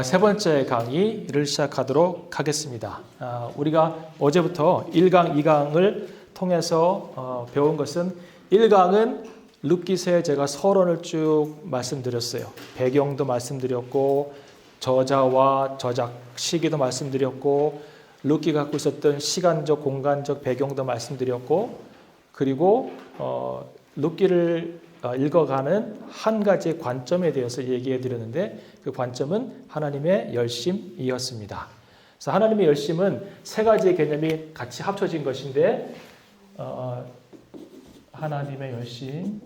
세 번째 강의를 시작하도록 하겠습니다. 우리가 어제부터 1강, 2강을 통해서 배운 것은 1강은 룻기서에 제가 서론을 쭉 말씀드렸어요. 배경도 말씀드렸고 저자와 저작 시기도 말씀드렸고 룻기가 갖고 있었던 시간적, 공간적 배경도 말씀드렸고 그리고 룻기를 읽어가는 한 가지의 관점에 대해서 얘기해 드렸는데 그 관점은 하나님의 열심이었습니다. 그래서 하나님의 열심은 세 가지의 개념이 같이 합쳐진 것인데 하나님의 열심.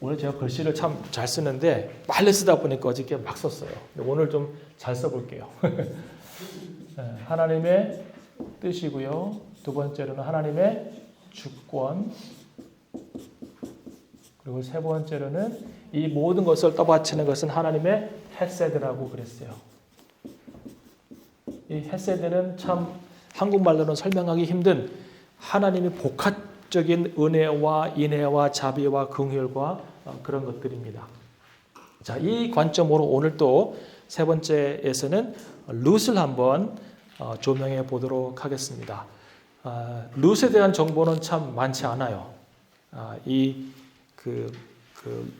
오늘 제가 글씨를 참 잘 쓰는데 빨리 쓰다 보니까 어저께 막 썼어요. 오늘 좀 잘 써볼게요. 하나님의 뜻이고요. 두 번째로는 하나님의 주권, 그리고 세 번째로는 이 모든 것을 떠받치는 것은 하나님의 헤세드라고 그랬어요. 이 헤세드는 참 한국말로는 설명하기 힘든 하나님의 복합적인 은혜와 인애와 자비와 긍휼과 그런 것들입니다. 자, 이 관점으로 오늘 또 세 번째에서는 룻을 한번 조명해 보도록 하겠습니다. 룻에 대한 정보는 참 많지 않아요.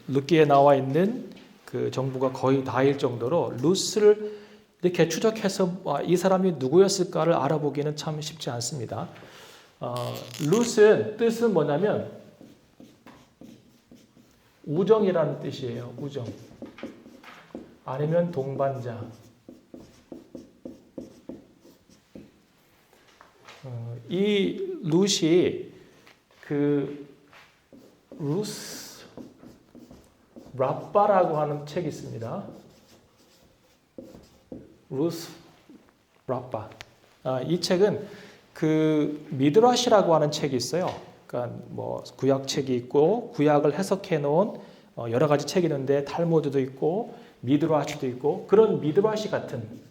룻기에 나와 있는 그 정보가 거의 다일 정도로 룻을 이렇게 추적해서 이 사람이 누구였을까를 알아보기는 참 쉽지 않습니다. 룻은 뜻은 뭐냐면 우정이라는 뜻이에요. 우정. 아니면 동반자. 이 룻이 루스 라빠라고 하는 책이 있습니다. 루스 라빠. 이 책은 미드라시라고 하는 책이 있어요. 그러니까 뭐 구약 책이 있고 구약을 해석해 놓은 여러 가지 책이 있는데 탈무드도 있고 미드라시도 있고 그런 미드라시 같은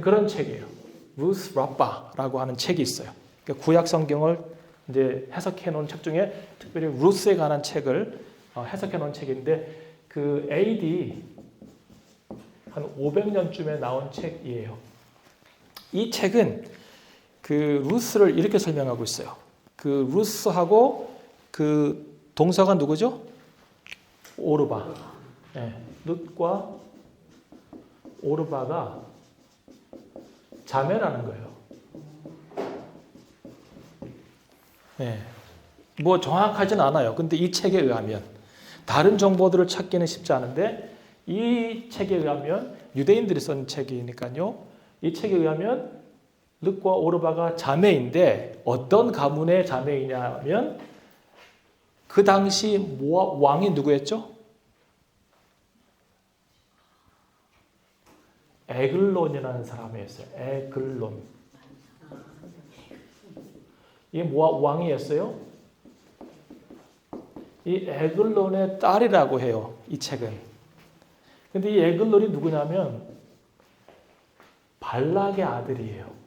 그런 책이에요. 루스 라빠라고 하는 책이 있어요. 그러니까 구약 성경을 이제 해석해 놓은 책 중에 특별히 루스에 관한 책을 해석해 놓은 책인데 그 AD 한 500년쯤에 나온 책이에요. 이 책은 그 루스를 이렇게 설명하고 있어요. 그 루스하고 그 동서가 누구죠? 오르바. 네, 룻과 오르바가 자매라는 거예요. 네. 뭐 정확하진 않아요. 근데 이 책에 의하면 다른 정보들을 찾기는 쉽지 않은데 이 책에 의하면 유대인들이 쓴 책이니까요. 이 책에 의하면 룻과 오르바가 자매인데 어떤 가문의 자매이냐면 그 당시 모압 왕이 누구였죠? 에글론이라는 사람이었어요. 에글론. 이 모압 왕이었어요. 이 에글론의 딸이라고 해요. 이 책은. 근데 이 에글론이 누구냐면 발락의 아들이에요.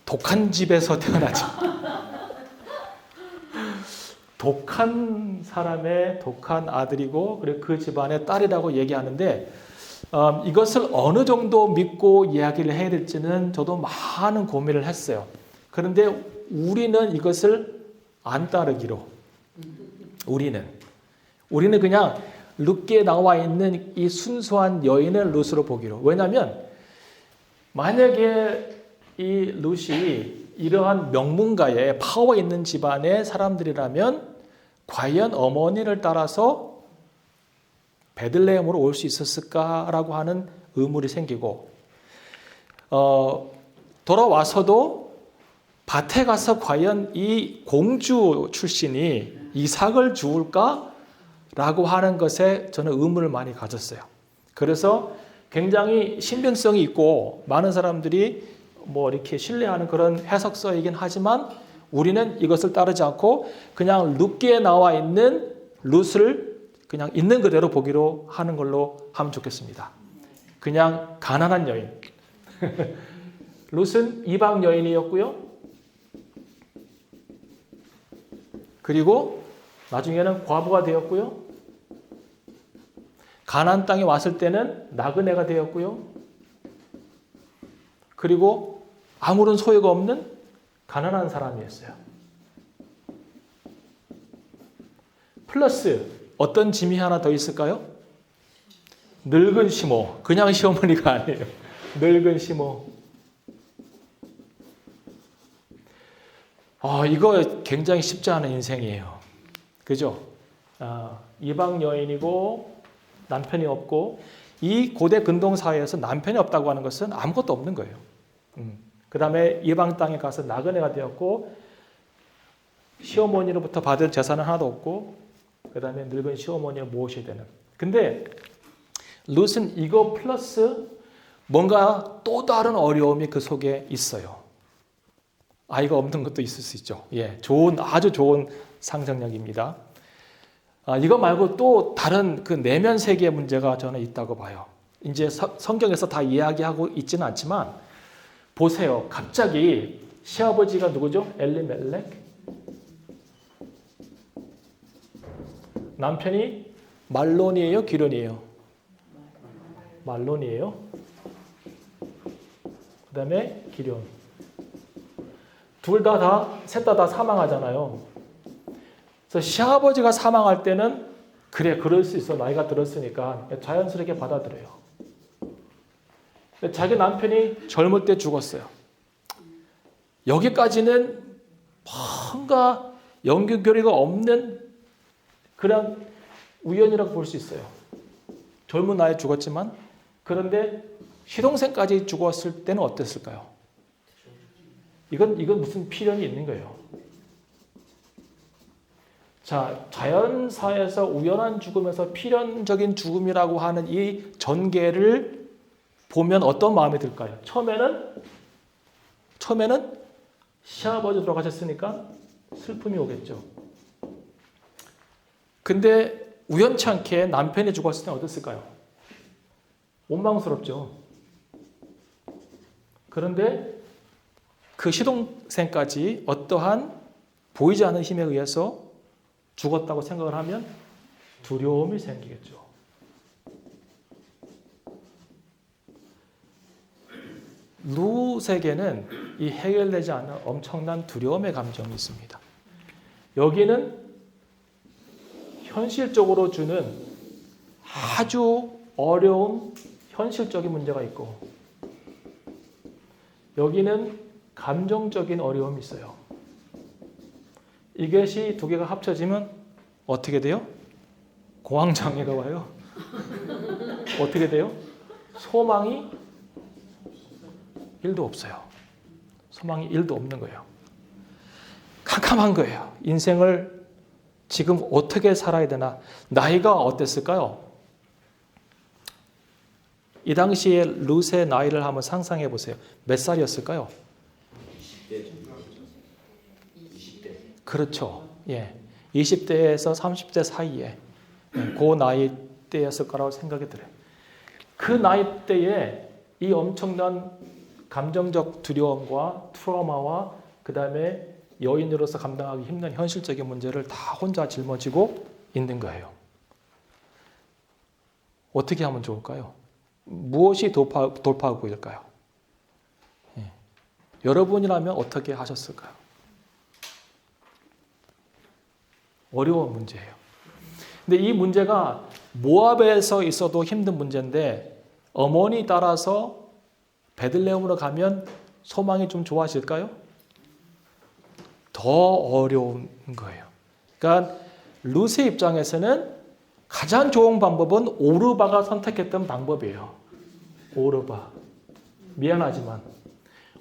독한 집에서 태어나죠. 독한 사람의 독한 아들이고 그리고 그 집안의 딸이라고 얘기하는데 이것을 어느 정도 믿고 이야기를 해야 될지는 저도 많은 고민을 했어요. 그런데 우리는 이것을 안 따르기로 우리는 그냥 룻기에 나와 있는 이 순수한 여인의 룻으로 보기로. 왜냐하면 만약에 이 룻이 이러한 명문가의 파워 있는 집안의 사람들이라면 과연 어머니를 따라서 베들레헴으로 올 수 있었을까라고 하는 의문이 생기고 돌아와서도 밭에 가서 과연 이 공주 출신이 이삭을 주울까라고 하는 것에 저는 의문을 많이 가졌어요. 그래서 굉장히 신빙성이 있고 많은 사람들이 뭐 이렇게 신뢰하는 그런 해석서이긴 하지만 우리는 이것을 따르지 않고 그냥 룻기에 나와 있는 룻을 그냥 있는 그대로 보기로 하는 걸로 하면 좋겠습니다. 그냥 가난한 여인. 룻은 이방 여인이었고요. 그리고 나중에는 과부가 되었고요. 가나안 땅에 왔을 때는 나그네가 되었고요. 그리고 아무런 소유가 없는 가난한 사람이었어요. 플러스 어떤 짐이 하나 더 있을까요? 늙은 시모. 그냥 시어머니가 아니에요. 늙은 시모. 이거 굉장히 쉽지 않은 인생이에요. 그죠? 이방 여인이고 남편이 없고, 이 고대 근동 사회에서 남편이 없다고 하는 것은 아무것도 없는 거예요. 그 다음에 이방 땅에 가서 나그네가 되었고, 시어머니로부터 받을 재산은 하나도 없고, 그 다음에 늙은 시어머니를 모셔야 되는. 근데 룻은 이거 플러스 뭔가 또 다른 어려움이 그 속에 있어요. 아이가 없는 것도 있을 수 있죠. 예, 아주 좋은 상상력입니다. 이거 말고 또 다른 그 내면 세계의 문제가 저는 있다고 봐요. 이제 성경에서 다 이야기하고 있지는 않지만 보세요. 갑자기 시아버지가 누구죠? 엘리멜렉. 남편이 말론이에요? 기련이에요? 말론이에요. 그 다음에 기련. 셋 다 사망하잖아요. 그래서 시아버지가 사망할 때는 그래, 그럴 수 있어. 나이가 들었으니까 자연스럽게 받아들여요. 자기 남편이 젊을 때 죽었어요. 여기까지는 뭔가 연결고리가 없는 그런 우연이라고 볼 수 있어요. 젊은 나이에 죽었지만, 그런데 시동생까지 죽었을 때는 어땠을까요? 이건 무슨 필연이 있는 거예요. 자, 자연사에서 우연한 죽음에서 필연적인 죽음이라고 하는 이 전개를 보면 어떤 마음이 들까요? 처음에는 시아버지 돌아가셨으니까 슬픔이 오겠죠. 근데 우연치 않게 남편이 죽었을 때 어땠을까요? 원망스럽죠. 그런데 그 시동생까지 어떠한 보이지 않는 힘에 의해서 죽었다고 생각을 하면 두려움이 생기겠죠. 룻에게는 이 해결되지 않은 엄청난 두려움의 감정이 있습니다. 여기는 현실적으로 주는 아주 어려운 현실적인 문제가 있고, 여기는 감정적인 어려움이 있어요. 이것이 두 개가 합쳐지면 어떻게 돼요? 공황장애가 와요. 어떻게 돼요? 소망이 1도 없어요. 소망이 1도 없는 거예요. 캄캄한 거예요. 인생을 지금 어떻게 살아야 되나? 나이가 어땠을까요? 이 당시에 룻의 나이를 한번 상상해 보세요. 몇 살이었을까요? 20대. 그렇죠. 예. 20대에서 30대 사이에 그 나이 때였을 거라고 생각이 들어요. 그 나이 때에 이 엄청난 감정적 두려움과 트라우마와 그 다음에 여인으로서 감당하기 힘든 현실적인 문제를 다 혼자 짊어지고 있는 거예요. 어떻게 하면 좋을까요? 무엇이 돌파구일까요? 예. 여러분이라면 어떻게 하셨을까요? 어려운 문제예요. 근데 이 문제가 모압에서 있어도 힘든 문제인데 어머니 따라서 베들레헴으로 가면 소망이 좀 좋아질까요? 더 어려운 거예요. 그러니까 룻의 입장에서는 가장 좋은 방법은 오르바가 선택했던 방법이에요. 오르바. 미안하지만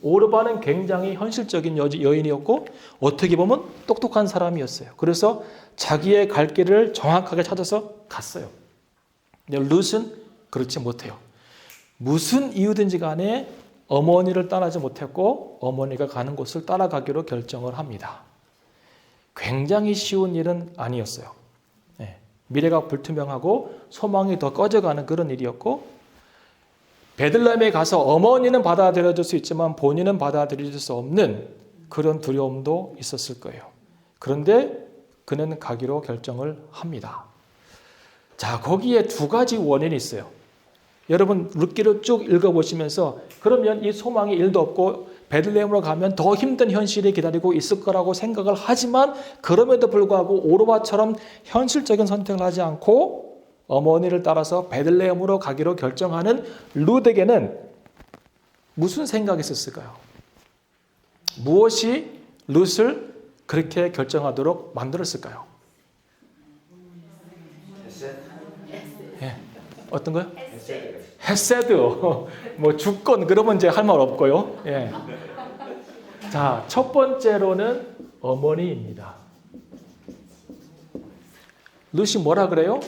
오르바는 굉장히 현실적인 여인이었고 어떻게 보면 똑똑한 사람이었어요. 그래서 자기의 갈 길을 정확하게 찾아서 갔어요. 근데 룻은 그렇지 못해요. 무슨 이유든지 간에 어머니를 따라지 못했고 어머니가 가는 곳을 따라가기로 결정을 합니다. 굉장히 쉬운 일은 아니었어요. 네. 미래가 불투명하고 소망이 더 꺼져가는 그런 일이었고 베들레헴에 가서 어머니는 받아들여줄 수 있지만 본인은 받아들여줄 수 없는 그런 두려움도 있었을 거예요. 그런데 그는 가기로 결정을 합니다. 자, 거기에 두 가지 원인이 있어요. 여러분 룻기를 쭉 읽어보시면서 그러면 이 소망이 일도 없고 베들레헴으로 가면 더 힘든 현실이 기다리고 있을 거라고 생각을 하지만 그럼에도 불구하고 오르바처럼 현실적인 선택을 하지 않고 어머니를 따라서 베들레헴으로 가기로 결정하는 룻에게는 무슨 생각이 있었을까요? 무엇이 룻을 그렇게 결정하도록 만들었을까요? 예, 어떤 거요? 헤세드. 뭐 주권 그러면 이제 할 말 없고요. 예. 자, 첫 번째로는 어머니입니다. 룻이 뭐라 그래요?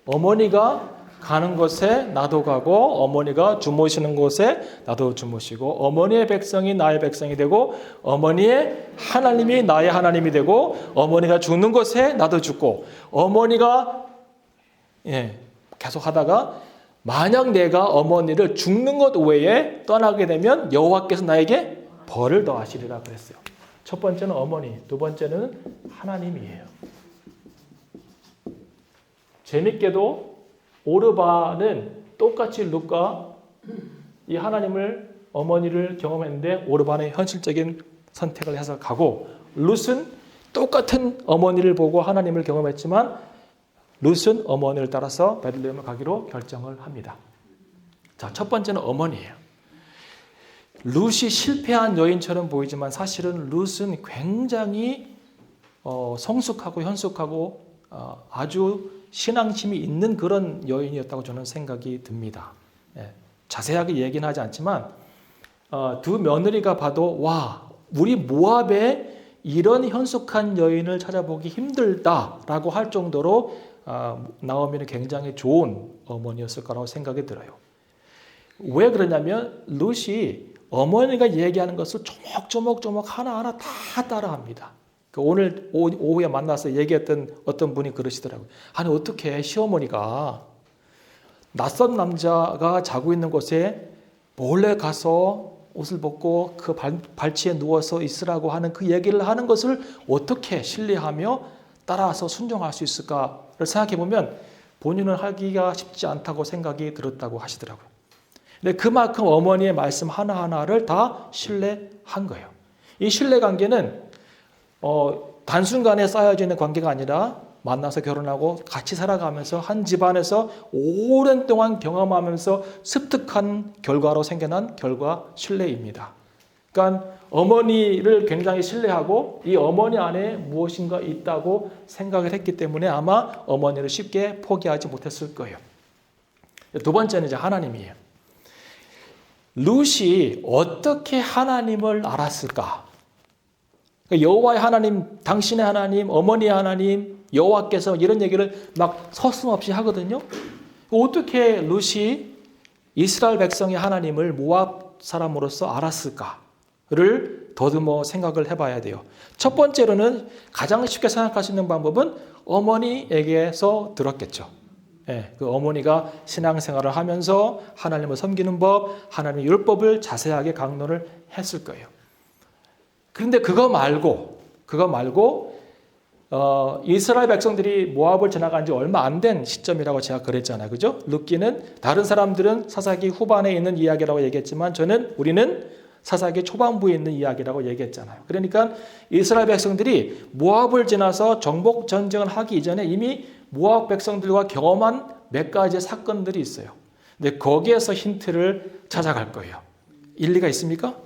어머니가 가는 곳에 나도 가고 어머니가 주무시는 곳에 나도 주무시고 어머니의 백성이 나의 백성이 되고 어머니의 하나님이 나의 하나님이 되고 어머니가 죽는 곳에 나도 죽고 어머니가 계속 하다가 만약 내가 어머니를 죽는 것 외에 떠나게 되면 여호와께서 나에게 벌을 더하시리라 그랬어요. 첫 번째는 어머니, 두 번째는 하나님이에요. 재밌게도 오르바는 똑같이 룻과 이 하나님을 어머니를 경험했는데 오르바는 현실적인 선택을 해서 가고 룻은 똑같은 어머니를 보고 하나님을 경험했지만 룻은 어머니를 따라서 베들레헴을 가기로 결정을 합니다. 자, 첫 번째는 어머니예요. 룻이 실패한 여인처럼 보이지만 사실은 룻은 굉장히 성숙하고 현숙하고 아주 신앙심이 있는 그런 여인이었다고 저는 생각이 듭니다. 자세하게 얘기는 하지 않지만 두 며느리가 봐도 와, 우리 모압에 이런 현숙한 여인을 찾아보기 힘들다라고 할 정도로 나오미는 굉장히 좋은 어머니였을 거라고 생각이 들어요. 왜 그러냐면 룻이 어머니가 얘기하는 것을 조목조목 하나하나 다 따라합니다. 오늘 오후에 만나서 얘기했던 어떤 분이 그러시더라고요. 아니 어떻게 시어머니가 낯선 남자가 자고 있는 곳에 몰래 가서 옷을 벗고 그 발치에 누워서 있으라고 하는 그 얘기를 하는 것을 어떻게 신뢰하며 따라서 순종할 수 있을까를 생각해 보면 본인은 하기가 쉽지 않다고 생각이 들었다고 하시더라고요. 근데 그만큼 어머니의 말씀 하나하나를 다 신뢰한 거예요. 이 신뢰 관계는 단순간에 쌓여져 있는 관계가 아니라 만나서 결혼하고 같이 살아가면서 한 집안에서 오랜 동안 경험하면서 습득한 결과로 생겨난 결과 신뢰입니다. 그러니까 어머니를 굉장히 신뢰하고 이 어머니 안에 무엇인가 있다고 생각을 했기 때문에 아마 어머니를 쉽게 포기하지 못했을 거예요. 두 번째는 이제 하나님이에요. 룻이 어떻게 하나님을 알았을까? 여호와의 하나님, 당신의 하나님, 어머니의 하나님, 여호와께서 이런 얘기를 막 서슴없이 하거든요. 어떻게 룻이 이스라엘 백성의 하나님을 모압 사람으로서 알았을까를 더듬어 생각을 해봐야 돼요. 첫 번째로는 가장 쉽게 생각할 수 있는 방법은 어머니에게서 들었겠죠. 그 어머니가 신앙생활을 하면서 하나님을 섬기는 법, 하나님의 율법을 자세하게 강론을 했을 거예요. 그런데 그거 말고 이스라엘 백성들이 모압을 지나간 지 얼마 안 된 시점이라고 제가 그랬잖아요. 그죠? 룻기는 다른 사람들은 사사기 후반에 있는 이야기라고 얘기했지만 우리는 사사기 초반부에 있는 이야기라고 얘기했잖아요. 그러니까 이스라엘 백성들이 모압을 지나서 정복 전쟁을 하기 이전에 이미 모압 백성들과 경험한 몇 가지의 사건들이 있어요. 근데 거기에서 힌트를 찾아갈 거예요. 일리가 있습니까?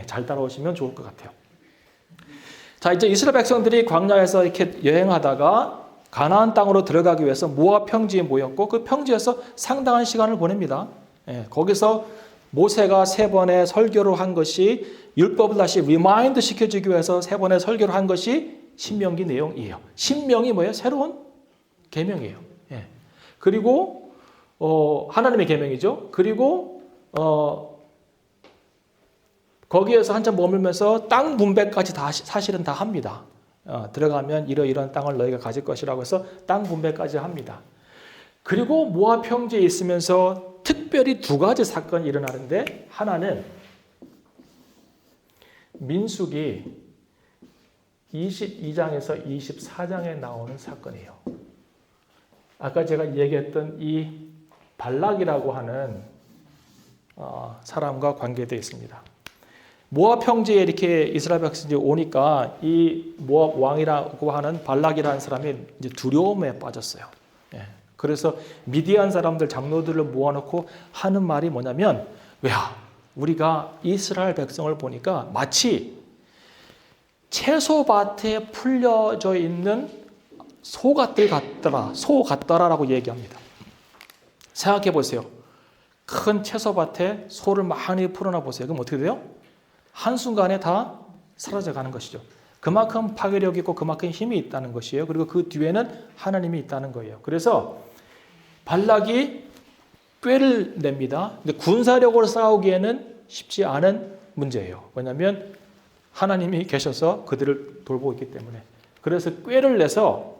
잘 따라오시면 좋을 것 같아요. 자, 이제 이스라엘 백성들이 광야에서 이렇게 여행하다가 가나안 땅으로 들어가기 위해서 모압 평지에 모였고 그 평지에서 상당한 시간을 보냅니다. 거기서 모세가 3번의 설교를 한 것이 율법을 다시 리마인드 시켜주기 위해서 3번의 설교를 한 것이 신명기 내용이에요. 신명이 뭐예요? 새로운 계명이에요. 그리고 하나님의 계명이죠. 그리고 거기에서 한참 머물면서 땅 분배까지 다 사실은 다 합니다. 들어가면 이러이러한 땅을 너희가 가질 것이라고 해서 땅 분배까지 합니다. 그리고 모압 평지에 있으면서 특별히 2가지 사건이 일어나는데 하나는 민수기 22장에서 24장에 나오는 사건이에요. 아까 제가 얘기했던 이 발락이라고 하는 사람과 관계되어 있습니다. 모압 형제에 이렇게 이스라엘 백성들이 오니까 이 모압 왕이라고 하는 발락이라는 사람이 이제 두려움에 빠졌어요. 그래서 미디안 사람들 장로들을 모아놓고 하는 말이 뭐냐면, 야, 우리가 이스라엘 백성을 보니까 마치 채소밭에 풀려져 있는 소 같더라라고 얘기합니다. 생각해 보세요. 큰 채소밭에 소를 많이 풀어놔 보세요. 그럼 어떻게 돼요? 한순간에 다 사라져가는 것이죠. 그만큼 파괴력 있고 그만큼 힘이 있다는 것이에요. 그리고 그 뒤에는 하나님이 있다는 거예요. 그래서 발락이 꾀를 냅니다. 근데 군사력으로 싸우기에는 쉽지 않은 문제예요. 왜냐하면 하나님이 계셔서 그들을 돌보고 있기 때문에. 그래서 꾀를 내서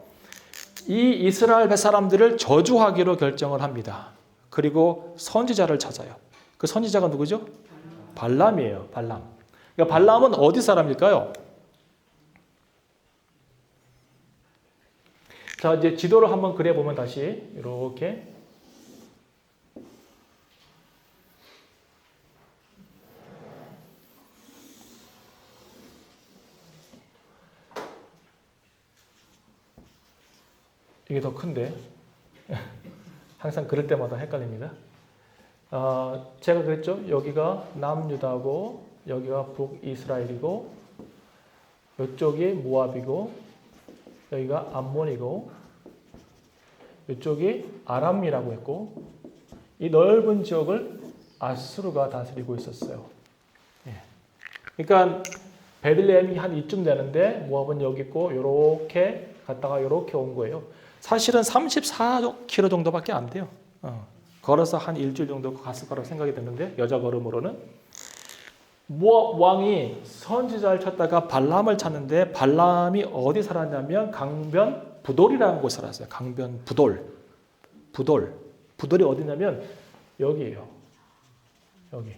이 이스라엘 사람들을 저주하기로 결정을 합니다. 그리고 선지자를 찾아요. 그 선지자가 누구죠? 발람이에요. 발람. 그러니까 발람은 어디 사람일까요? 자, 이제 지도를 한번 그려보면 다시 이렇게 이게 더 큰데 항상 그럴 때마다 헷갈립니다. 제가 그랬죠. 여기가 남유다고 여기가 북이스라엘이고 이쪽이 모압이고 여기가 암몬이고 이쪽이 아람이라고 했고 이 넓은 지역을 아수르가 다스리고 있었어요. 그러니까 베들레헴이 한 이쯤 되는데 모압은 여기 있고 이렇게 갔다가 이렇게 온 거예요. 사실은 34km 정도밖에 안 돼요. 걸어서 한 일주일 정도 갔을 거라고 생각이 드는데 여자 걸음으로는 모압 왕이 선지자를 찾다가 발람을 찾는데 발람이 어디 살았냐면 강변 부돌이라는 곳에 살았어요. 강변 부돌이 어디냐면 여기예요. 여기.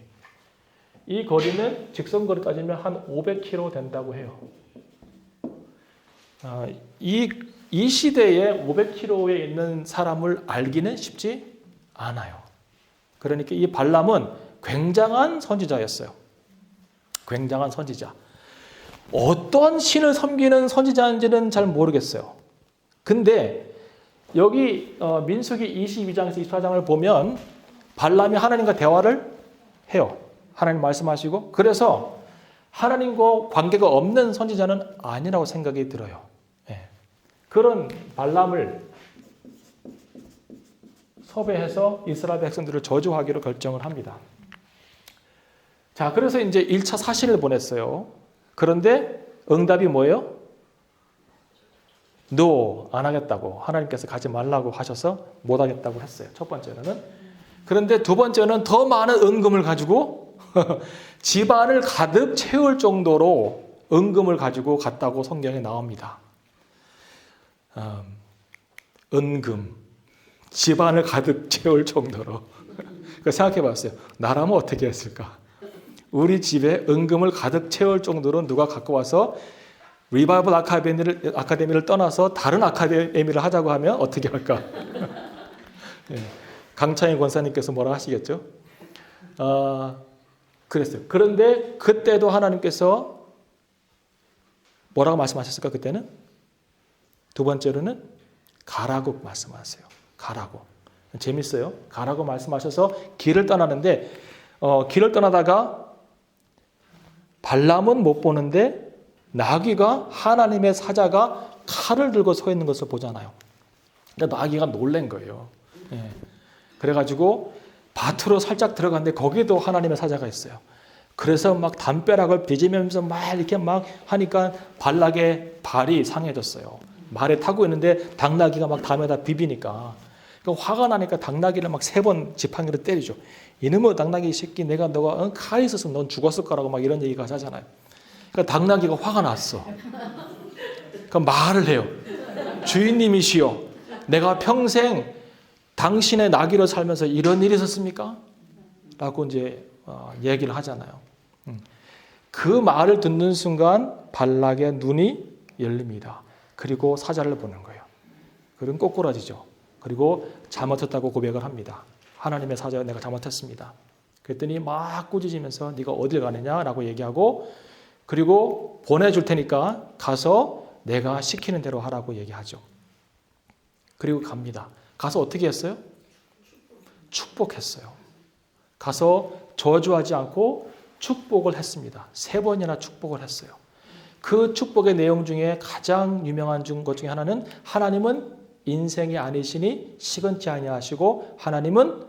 이 거리는 직선거리 따지면 한 500km 된다고 해요. 이 시대에 500km에 있는 사람을 알기는 쉽지 않아요. 그러니까 이 발람은 굉장한 선지자였어요. 굉장한 선지자. 어떤 신을 섬기는 선지자인지는 잘 모르겠어요. 근데 여기 민수기 22장에서 24장을 보면 발람이 하나님과 대화를 해요. 하나님 말씀하시고 그래서 하나님과 관계가 없는 선지자는 아니라고 생각이 들어요. 그런 발람을 섭외해서 이스라엘 백성들을 저주하기로 결정을 합니다. 자, 그래서 이제 1차 사신을 보냈어요. 그런데 응답이 뭐예요? No, 안 하겠다고. 하나님께서 가지 말라고 하셔서 못 하겠다고 했어요. 첫 번째는. 그런데 두 번째는 더 많은 은금을 가지고 집안을 가득 채울 정도로 은금을 가지고 갔다고 성경에 나옵니다. 은금, 집안을 가득 채울 정도로. 생각해 봤어요. 나라면 어떻게 했을까? 우리 집에 은금을 가득 채울 정도로 누가 갖고 와서 리바이벌 아카데미를 떠나서 다른 아카데미를 하자고 하면 어떻게 할까? 강창희 권사님께서 뭐라 하시겠죠? 그랬어요. 그런데 그때도 하나님께서 뭐라고 말씀하셨을까? 그때는 두 번째로는 가라고 말씀하세요. 가라고. 재밌어요. 가라고 말씀하셔서 길을 떠나는데 길을 떠나다가 발람은 못 보는데 나귀가 하나님의 사자가 칼을 들고 서 있는 것을 보잖아요. 근데 나귀가 놀란 거예요. 그래가지고 밭으로 살짝 들어갔는데 거기도 하나님의 사자가 있어요. 그래서 막 담벼락을 비지면서 막 이렇게 막 하니까 발락의 발이 상해졌어요. 말에 타고 있는데 당나귀가 막 담에다 비비니까 그러니까 화가 나니까 당나귀를 막 3번 지팡이로 때리죠. 이놈의 당나귀 새끼 너가 칼이 있었으면 넌 죽었을 거라고 막 이런 얘기가 하잖아요. 그러니까 당나귀가 화가 났어. 그러니까 말을 해요. 주인님이시여, 내가 평생 당신의 나귀로 살면서 이런 일이 있었습니까? 라고 이제 얘기를 하잖아요. 그 말을 듣는 순간 발락의 눈이 열립니다. 그리고 사자를 보는 거예요. 그럼 꼬꾸라지죠. 그리고 잘못했다고 고백을 합니다. 하나님의 사자여 내가 잘못했습니다. 그랬더니 막 꾸짖으면서 네가 어딜 가느냐라고 얘기하고 그리고 보내줄 테니까 가서 내가 시키는 대로 하라고 얘기하죠. 그리고 갑니다. 가서 어떻게 했어요? 축복했어요. 가서 저주하지 않고 축복을 했습니다. 3번이나 축복을 했어요. 그 축복의 내용 중에 가장 유명한 것 중에 하나는 하나님은 인생이 아니시니 시건치 아니하시고 하나님은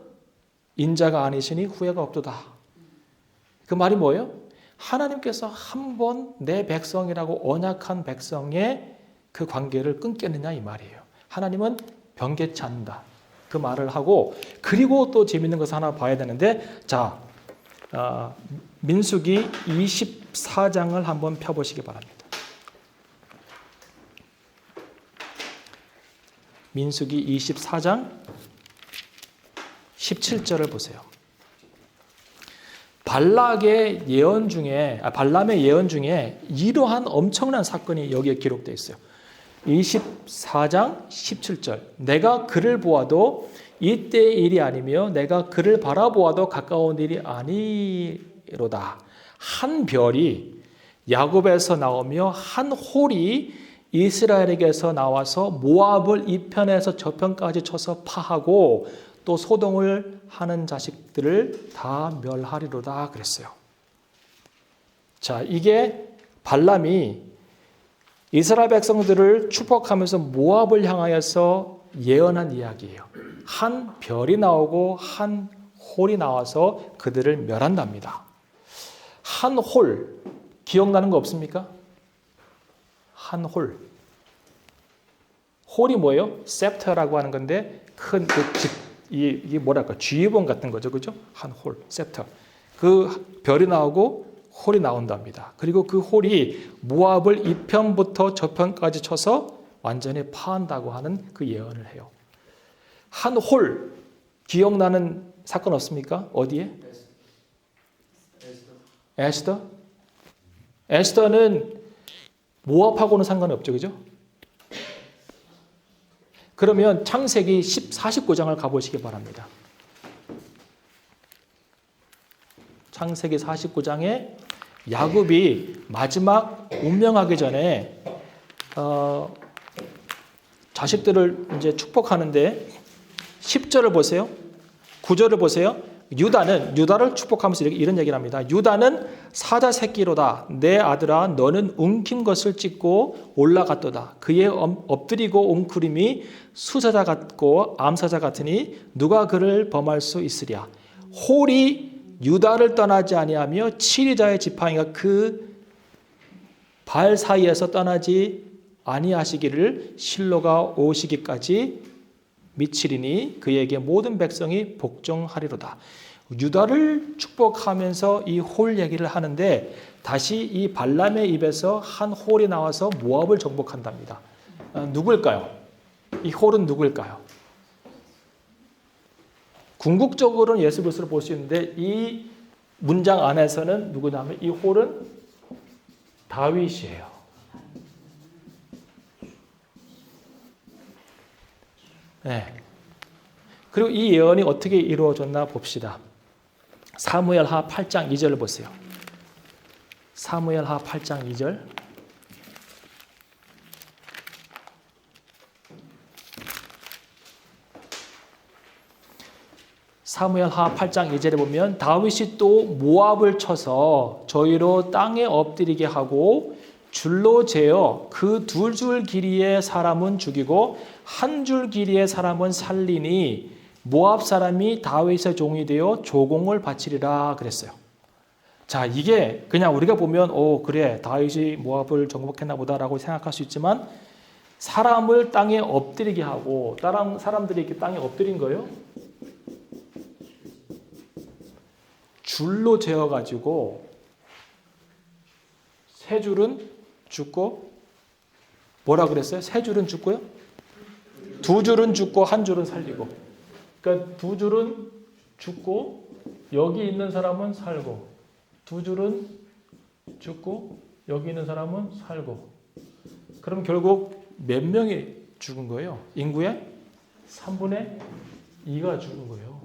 인자가 아니시니 후회가 없도다. 그 말이 뭐예요? 하나님께서 한 번 내 백성이라고 언약한 백성의 그 관계를 끊겠느냐 이 말이에요. 하나님은 변개치 않는다. 그 말을 하고 그리고 또 재밌는 것을 하나 봐야 되는데 자 민수기 24장을 한번 펴보시기 바랍니다. 민수기 24장 17절을 보세요. 발람의 예언 중에 이러한 엄청난 사건이 여기에 기록되어 있어요. 24장 17절 내가 그를 보아도 이때의 일이 아니며 내가 그를 바라보아도 가까운 일이 아니로다. 한 별이 야곱에서 나오며 한 홀이 이스라엘에게서 나와서 모압을 이 편에서 저 편까지 쳐서 파하고 또 소동을 하는 자식들을 다 멸하리로다 그랬어요. 자, 이게 발람이 이스라엘 백성들을 축복하면서 모압을 향하여서 예언한 이야기예요. 한 별이 나오고 한 홀이 나와서 그들을 멸한답니다. 한 홀 기억나는 거 없습니까? 한 홀. 홀이 뭐예요? 셉터라고 하는 건데 큰 이게 뭐랄까 쥐봉 같은 거죠, 그죠? 한 홀, 셉터. 그 별이 나오고 홀이 나온답니다. 그리고 그 홀이 모압을 이 편부터 저 편까지 쳐서 완전히 파한다고 하는 그 예언을 해요. 한 홀 기억나는 사건 없습니까? 어디에? 에스더. 에스더는 모압하고는 상관이 없죠, 그죠? 그러면 창세기 49장을 가보시기 바랍니다. 창세기 49장에 야곱이 마지막 운명하기 전에 자식들을 이제 축복하는데 10절을 보세요. 9절을 보세요. 유다를 축복하면서 이런 얘기를 합니다. 유다는 사자 새끼로다. 내 아들아 너는 움킨 것을 찢고 올라갔도다. 그의 엎드리고 웅크림이 수사자 같고 암사자 같으니 누가 그를 범할 수 있으랴. 홀이 유다를 떠나지 아니하며 치리자의 지팡이가 그 발 사이에서 떠나지 아니하시기를 실로가 오시기까지 미치리니 그에게 모든 백성이 복종하리로다. 유다를 축복하면서 이 홀 얘기를 하는데 다시 이 발람의 입에서 한 홀이 나와서 모압을 정복한답니다. 누굴까요? 이 홀은 누굴까요? 궁극적으로는 예수 그리스도를 볼 수 있는데 이 문장 안에서는 누구냐면 이 홀은 다윗이에요. 네. 그리고 이 예언이 어떻게 이루어졌나 봅시다. 사무엘하 8장 2절을 보세요. 사무엘하 8장 2절. 사무엘하 8장 2절에 보면 다윗이 또 모압을 쳐서 저희로 땅에 엎드리게 하고 줄로 재어 그 2줄 길이의 사람은 죽이고 1줄 길이의 사람은 살리니 모압 사람이 다윗의 종이 되어 조공을 바치리라 그랬어요. 자, 이게 그냥 우리가 보면 그래 다윗이 모압을 정복했나 보다라고 생각할 수 있지만 사람을 땅에 엎드리게 하고 다른 사람들이 이렇게 땅에 엎드린 거예요. 줄로 재어가지고 3줄은 죽고 뭐라 그랬어요? 3줄은 죽고요? 2줄은 죽고 1줄은 살리고. 그러니까 2줄은 죽고 여기 있는 사람은 살고 2줄은 죽고 여기 있는 사람은 살고 그럼 결국 몇 명이 죽은 거예요? 인구의 3분의 2가 죽은 거예요.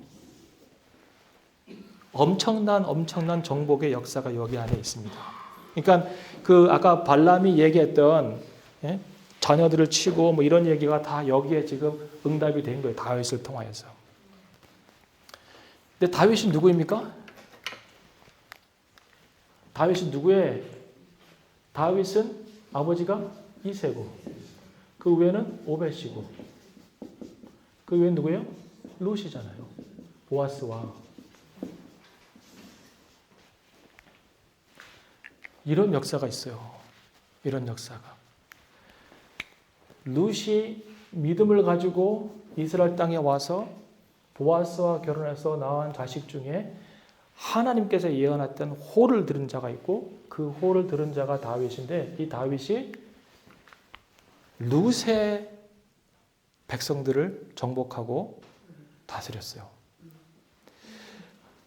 엄청난 정복의 역사가 여기 안에 있습니다. 그러니까 그 아까 발람이 얘기했던 자녀들을 치고 뭐 이런 얘기가 다 여기에 지금 응답이 된 거예요. 다윗을 통하여서. 근데 다윗이 누구입니까? 다윗이 누구의? 다윗은 아버지가 이세고 그 위에는 오벳이고 그 위에는 누구예요? 룻이잖아요. 보아스와. 이런 역사가 있어요. 이런 역사가. 룻이 믿음을 가지고 이스라엘 땅에 와서 보아스와 결혼해서 낳은 자식 중에 하나님께서 예언했던 호를 들은 자가 있고 그 호를 들은 자가 다윗인데 이 다윗이 룻의 백성들을 정복하고 다스렸어요.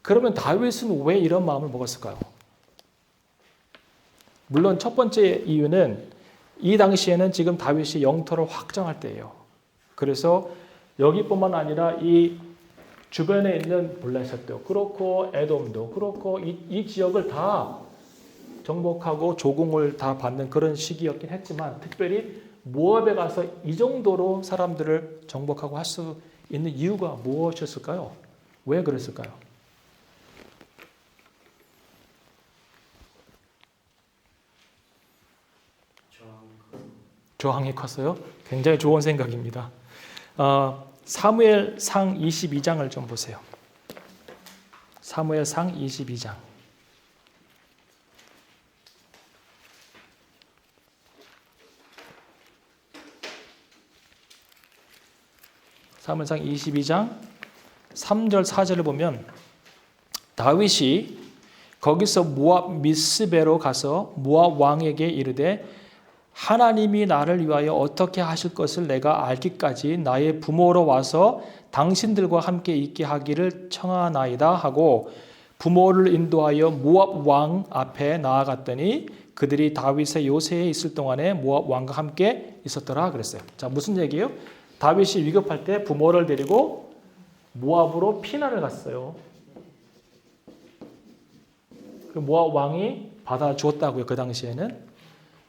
그러면 다윗은 왜 이런 마음을 먹었을까요? 물론 첫 번째 이유는 이 당시에는 지금 다윗이 영토를 확장할 때예요. 그래서 여기뿐만 아니라 이 주변에 있는 블레셋도 그렇고 에돔도 그렇고 이 지역을 다 정복하고 조공을 다 받는 그런 시기였긴 했지만 특별히 모압에 가서 이 정도로 사람들을 정복하고 할 수 있는 이유가 무엇이었을까요? 왜 그랬을까요? 저항이 컸어요? 굉장히 좋은 생각입니다. 사무엘상 22장을 좀 보세요. 사무엘상 22장. 사무엘상 22장 3절 4절을 보면 다윗이 거기서 모압 미스베로 가서 모압 왕에게 이르되 하나님이 나를 위하여 어떻게 하실 것을 내가 알기까지 나의 부모로 와서 당신들과 함께 있게 하기를 청하나이다 하고 부모를 인도하여 모압 왕 앞에 나아갔더니 그들이 다윗의 요새에 있을 동안에 모압 왕과 함께 있었더라 그랬어요. 자, 무슨 얘기예요? 다윗이 위급할 때 부모를 데리고 모압으로 피난을 갔어요. 그 모압 왕이 받아주었다고요. 그 당시에는.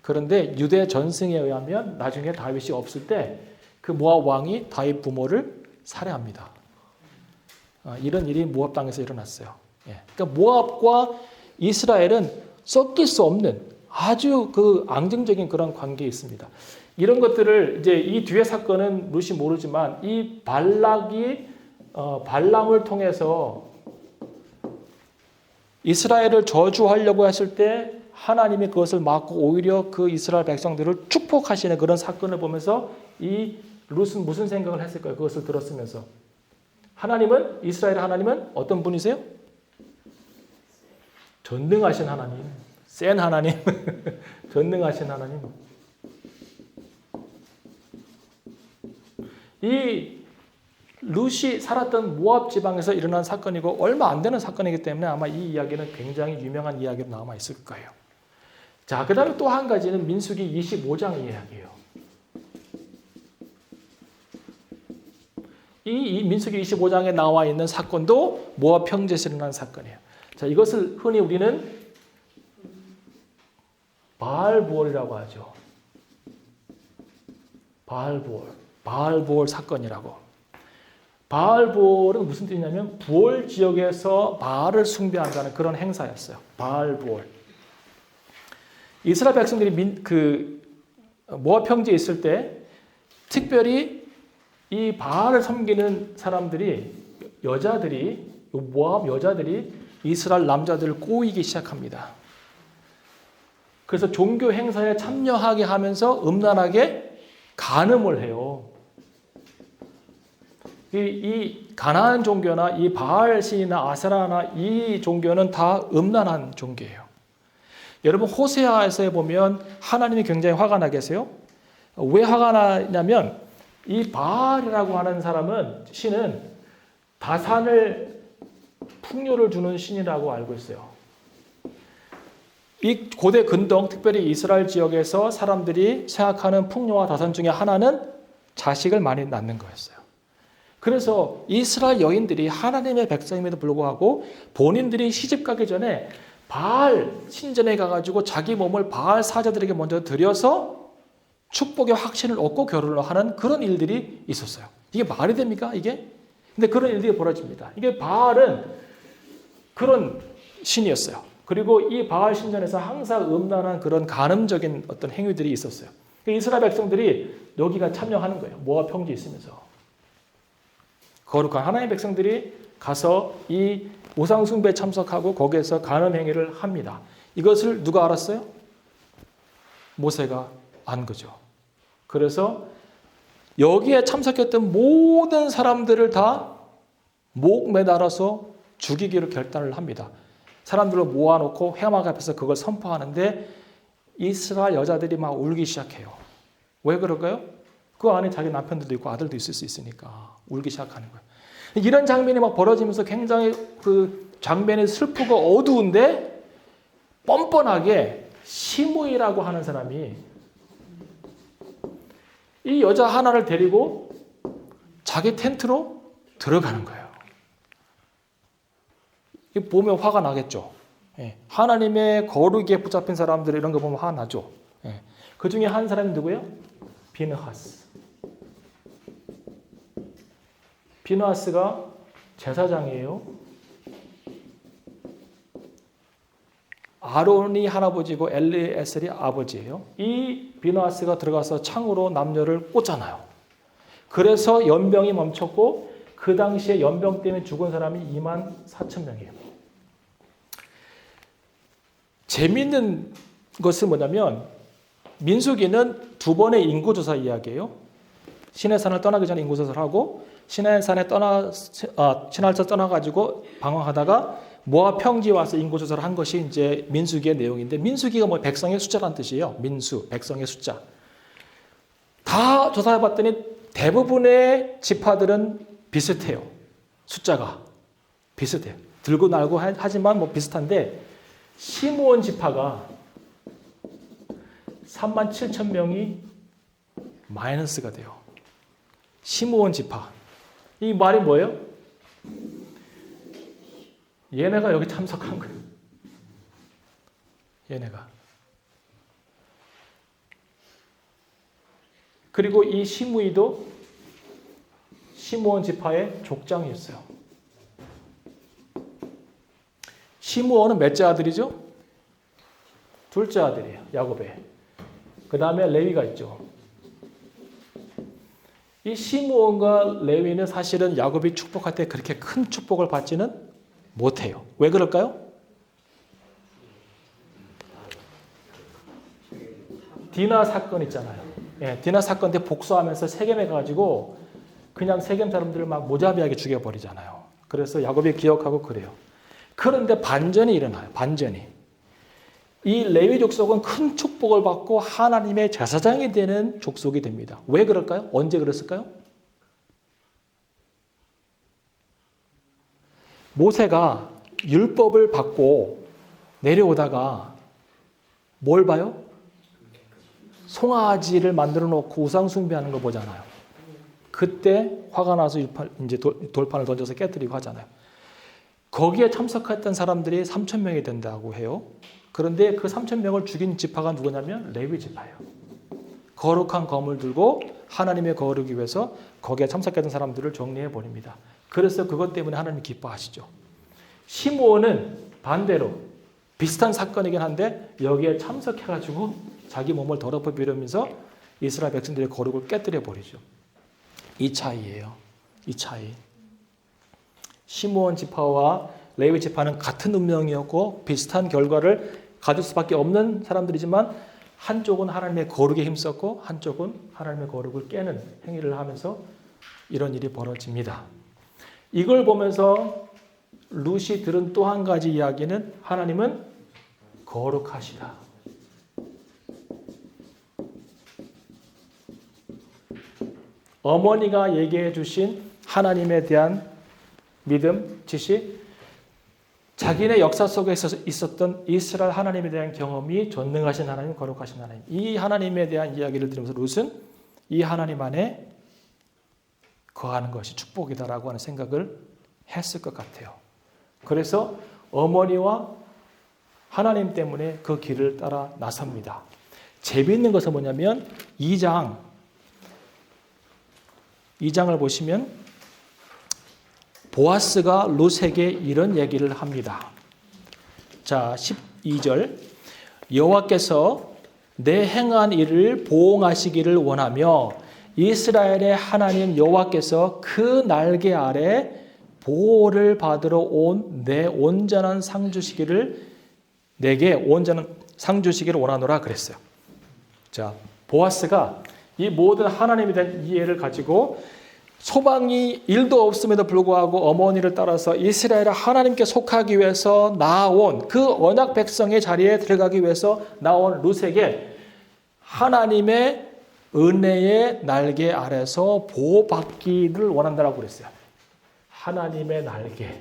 그런데 유대 전승에 의하면 나중에 다윗이 없을 때 그 모압 왕이 다윗 부모를 살해합니다. 이런 일이 모압 땅에서 일어났어요. 그러니까 모압과 이스라엘은 섞일 수 없는 아주 그 앙증적인 그런 관계에 있습니다. 이런 것들을 이제 이 뒤에 사건은 룻이 모르지만 이 발락이 발람을 통해서 이스라엘을 저주하려고 했을 때 하나님이 그것을 막고 오히려 그 이스라엘 백성들을 축복하시는 그런 사건을 보면서 이 룻은 무슨 생각을 했을까요? 그것을 들었으면서 하나님은 이스라엘의 하나님은 어떤 분이세요? 전능하신 하나님, 센 하나님, 전능하신 하나님. 이 룻이 살았던 모압 지방에서 일어난 사건이고 얼마 안 되는 사건이기 때문에 아마 이 이야기는 굉장히 유명한 이야기로 남아 있을 거예요. 자, 그 다음에 또 한 가지는 민수기 25장 이야기예요. 이 민수기 25장에 나와 있는 사건도 모압 평지에서 일어난 사건이에요. 자, 이것을 흔히 우리는 바알부올이라고 하죠. 바알부올 사건이라고. 바알부올은 무슨 뜻이냐면 부올 지역에서 바알을 숭배한다는 그런 행사였어요. 바알부올. 이스라엘 백성들이 모압 평지에 있을 때 특별히 이 바알을 섬기는 사람들이 모압 여자들이 이스라엘 남자들을 꼬이기 시작합니다. 그래서 종교 행사에 참여하게 하면서 음란하게 간음을 해요. 이 가나안 종교나 이 바알 신이나 아세라나 이 종교는 다 음란한 종교예요. 여러분 호세아에서 보면 하나님이 굉장히 화가 나 계세요. 왜 화가 나냐면 이 바알이라고 하는 신은 다산을 풍요를 주는 신이라고 알고 있어요. 이 고대 근동, 특별히 이스라엘 지역에서 사람들이 생각하는 풍요와 다선 중에 하나는 자식을 많이 낳는 거였어요. 그래서 이스라엘 여인들이 하나님의 백성임에도 불구하고 본인들이 시집 가기 전에 바알 신전에 가가지고 자기 몸을 바알 사자들에게 먼저 드려서 축복의 확신을 얻고 결혼을 하는 그런 일들이 있었어요. 이게 말이 됩니까? 이게? 근데 그런 일들이 벌어집니다. 이게 바알은 그런 신이었어요. 그리고 이 바알 신전에서 항상 음란한 그런 간음적인 어떤 행위들이 있었어요. 이스라엘 백성들이 여기가 참여하는 거예요. 모압 평지 있으면서. 거룩한 하나님의 백성들이 가서 이 우상 숭배에 참석하고 거기에서 간음 행위를 합니다. 이것을 누가 알았어요? 모세가 안 거죠. 그래서 여기에 참석했던 모든 사람들을 다 목 매달아서 죽이기로 결단을 합니다. 사람들을 모아놓고 회막 앞에서 그걸 선포하는데 이스라엘 여자들이 막 울기 시작해요. 왜 그럴까요? 그 안에 자기 남편들도 있고 아들도 있을 수 있으니까 울기 시작하는 거예요. 이런 장면이 막 벌어지면서 굉장히 그 장면이 슬프고 어두운데 뻔뻔하게 시므이라고 하는 사람이 이 여자 하나를 데리고 자기 텐트로 들어가는 거예요. 이 보면 화가 나겠죠. 하나님의 거룩에 붙잡힌 사람들 이런 거 보면 화가 나죠. 그 중에 한 사람이 누구예요? 비느하스. 비느하스가 제사장이에요. 아론이 할아버지고 엘리에셀이 아버지예요. 이 비느하스가 들어가서 창으로 남녀를 꽂잖아요. 그래서 연병이 멈췄고 그 당시에 연병 때문에 죽은 사람이 24,000명이에요. 재미있는 것은 뭐냐면 민수기는 두 번의 인구조사 이야기예요. 시내산을 떠나기 전에 인구조사를 하고 시내산에 시내산에서 떠나가지고 방황하다가 모압 평지에 와서 인구조사를 한 것이 이제 민수기의 내용인데 민수기가 뭐 백성의 숫자란 뜻이에요. 민수, 백성의 숫자. 다 조사해봤더니 대부분의 지파들은 비슷해요. 숫자가 비슷해요. 들고 날고 하지만 뭐 비슷한데 시므온 지파가 37,000명이 마이너스가 돼요. 시므온 지파. 이 말이 뭐예요? 얘네가 여기 참석한 거예요. 얘네가. 그리고 이 시므이도 시므온 지파의 족장이었어요. 시므온은 몇째 아들이죠? 둘째 아들이에요. 야곱의. 그 다음에 레위가 있죠. 이 시므온과 레위는 사실은 야곱이 축복할 때 그렇게 큰 축복을 받지는 못해요. 왜 그럴까요? 디나 사건 있잖아요. 디나 사건 때 복수하면서 세겜에 가가지고 그냥 세겜 사람들을 막 무자비하게 죽여버리잖아요. 그래서 야곱이 기억하고 그래요. 그런데 반전이 일어나요. 반전이. 이 레위 족속은 큰 축복을 받고 하나님의 제사장이 되는 족속이 됩니다. 왜 그럴까요? 언제 그랬을까요? 모세가 율법을 받고 내려오다가 뭘 봐요? 송아지를 만들어 놓고 우상 숭배하는 걸 보잖아요. 그때 화가 나서 이제 돌판을 던져서 깨뜨리고 하잖아요. 거기에 참석했던 사람들이 3,000명이 된다고 해요. 그런데 그 3,000명을 죽인 지파가 누구냐면 레위 지파예요. 거룩한 검을 들고 하나님의 거룩을 위해서 거기에 참석했던 사람들을 정리해 버립니다. 그래서 그것 때문에 하나님이 기뻐하시죠. 시므온은 반대로 비슷한 사건이긴 한데 여기에 참석해가지고 자기 몸을 더럽혀 비우면서 이스라엘 백성들의 거룩을 깨뜨려 버리죠. 이 차이예요. 이 차이. 시므온 지파와 레위 지파는 같은 운명이었고 비슷한 결과를 가질 수밖에 없는 사람들이지만 한쪽은 하나님의 거룩에 힘썼고 한쪽은 하나님의 거룩을 깨는 행위를 하면서 이런 일이 벌어집니다. 이걸 보면서 룻이 들은 또 한 가지 이야기는 하나님은 거룩하시다. 어머니가 얘기해 주신 하나님에 대한 믿음, 지식, 자기네 역사 속에 있었던 이스라엘 하나님에 대한 경험이 전능하신 하나님, 거룩하신 하나님, 이 하나님에 대한 이야기를 들으면서 룻은 이 하나님 안에 거하는 것이 축복이다라고 하는 생각을 했을 것 같아요. 그래서 어머니와 하나님 때문에 그 길을 따라 나섭니다. 재미있는 것은 뭐냐면 2장을 보시면 보아스가 룻에게 이런 얘기를 합니다. 자, 12절. 여호와께서 내 행한 일을 보응하시기를 원하며 이스라엘의 하나님 여호와께서 그 날개 아래 보호를 받으러 온 내 온전한 상 주시기를 내게 온전한 상 주시기를 원하노라 그랬어요. 자, 보아스가 이 모든 하나님에 대한 이해를 가지고 소방이 일도 없음에도 불구하고 어머니를 따라서 이스라엘의 하나님께 속하기 위해서 나아온 그 언약 백성의 자리에 들어가기 위해서 나온 룻에게 하나님의 은혜의 날개 아래서 보호받기를 원한다라고 그랬어요. 하나님의 날개.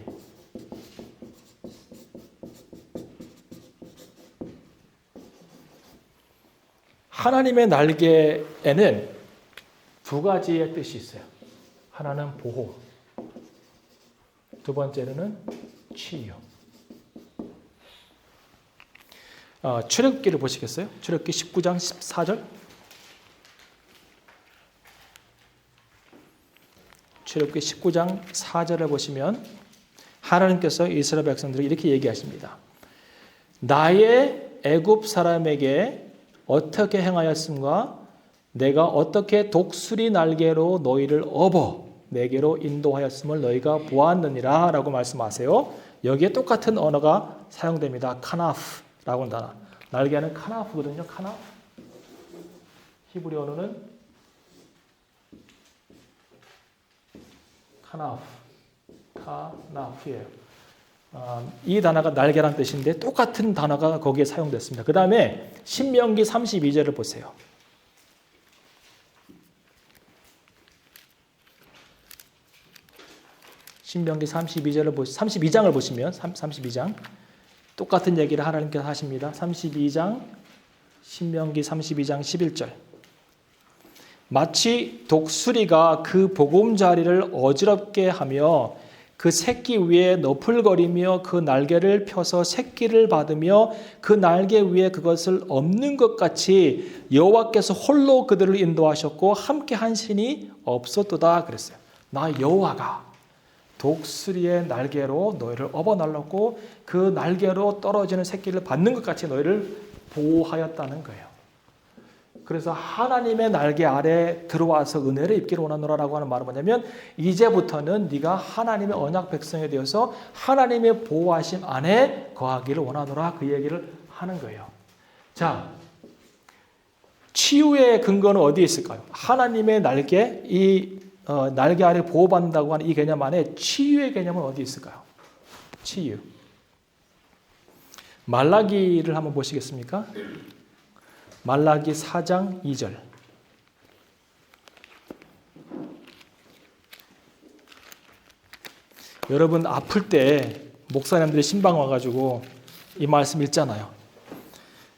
하나님의 날개에는 두 가지의 뜻이 있어요. 하나는 보호, 두 번째로는 치유. 출애굽기를 보시겠어요? 출애굽기 19장 14절. 출애굽기 19장 4절을 보시면 하나님께서 이스라엘 백성들에게 이렇게 얘기하십니다. 나의 애굽 사람에게 어떻게 행하였음과 내가 어떻게 독수리 날개로 너희를 업어 내게로 인도하였음을 너희가 보았느니라 라고 말씀하세요. 여기에 똑같은 언어가 사용됩니다. 카나프라고 하는 단어. 날개는 카나프거든요. 카나프. 히브리 언어는 카나프예요. 이 단어가 날개란 뜻인데 똑같은 단어가 거기에 사용됐습니다. 그 다음에 신명기 32절을 보세요. 신명기 32장을 보시면 32장 똑같은 얘기를 하나님께서 하십니다. 32장 신명기 32장 11절. 마치 독수리가 그 보금자리를 어지럽게 하며 그 새끼 위에 너풀거리며 그 날개를 펴서 새끼를 받으며 그 날개 위에 그것을 엎는 것 같이 여호와께서 홀로 그들을 인도하셨고 함께 한 신이 없었도다 그랬어요. 나 여호와가 독수리의 날개로 너희를 업어날랐고 그 날개로 떨어지는 새끼를 받는 것 같이 너희를 보호하였다는 거예요. 그래서 하나님의 날개 아래 들어와서 은혜를 입기를 원하노라라고 하는 말은 뭐냐면 이제부터는 네가 하나님의 언약 백성이 되어서 하나님의 보호하심 안에 거하기를 원하노라 그 얘기를 하는 거예요. 자, 치유의 근거는 어디에 있을까요? 하나님의 날개, 날개 아래 보호받는다고 하는 이 개념 안에 치유의 개념은 어디에 있을까요? 치유. 말라기를 한번 보시겠습니까? 말라기 4장 2절. 여러분 아플 때 목사님들이 신방 와가지고 이 말씀 읽잖아요.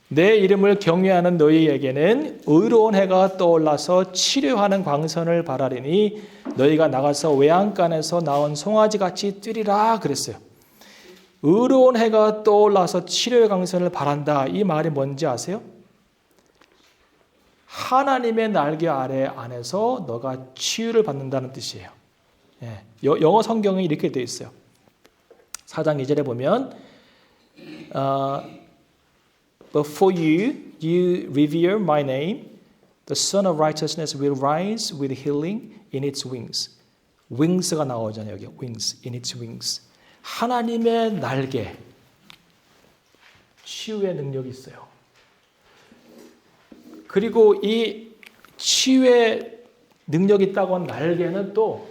내 이름을 경외하는 너희에게는 의로운 해가 떠올라서 치료하는 광선을 바라리니 너희가 나가서 외양간에서 나온 송아지같이 뛰리라 그랬어요. 의로운 해가 떠올라서 치료의 광선을 바란다. 이 말이 뭔지 아세요? 하나님의 날개 아래 안에서 너가 치유를 받는다는 뜻이에요. 예, 영어 성경에 이렇게 되어 있어요. 4장 2절에 보면 But for you revere my name. The Son of Righteousness will rise with healing in its wings. wings가 나오잖아요. 여기 wings, in its wings. 하나님의 날개, 치유의 능력이 있어요. 그리고 이 치유의 능력이 있다고 한 날개는 또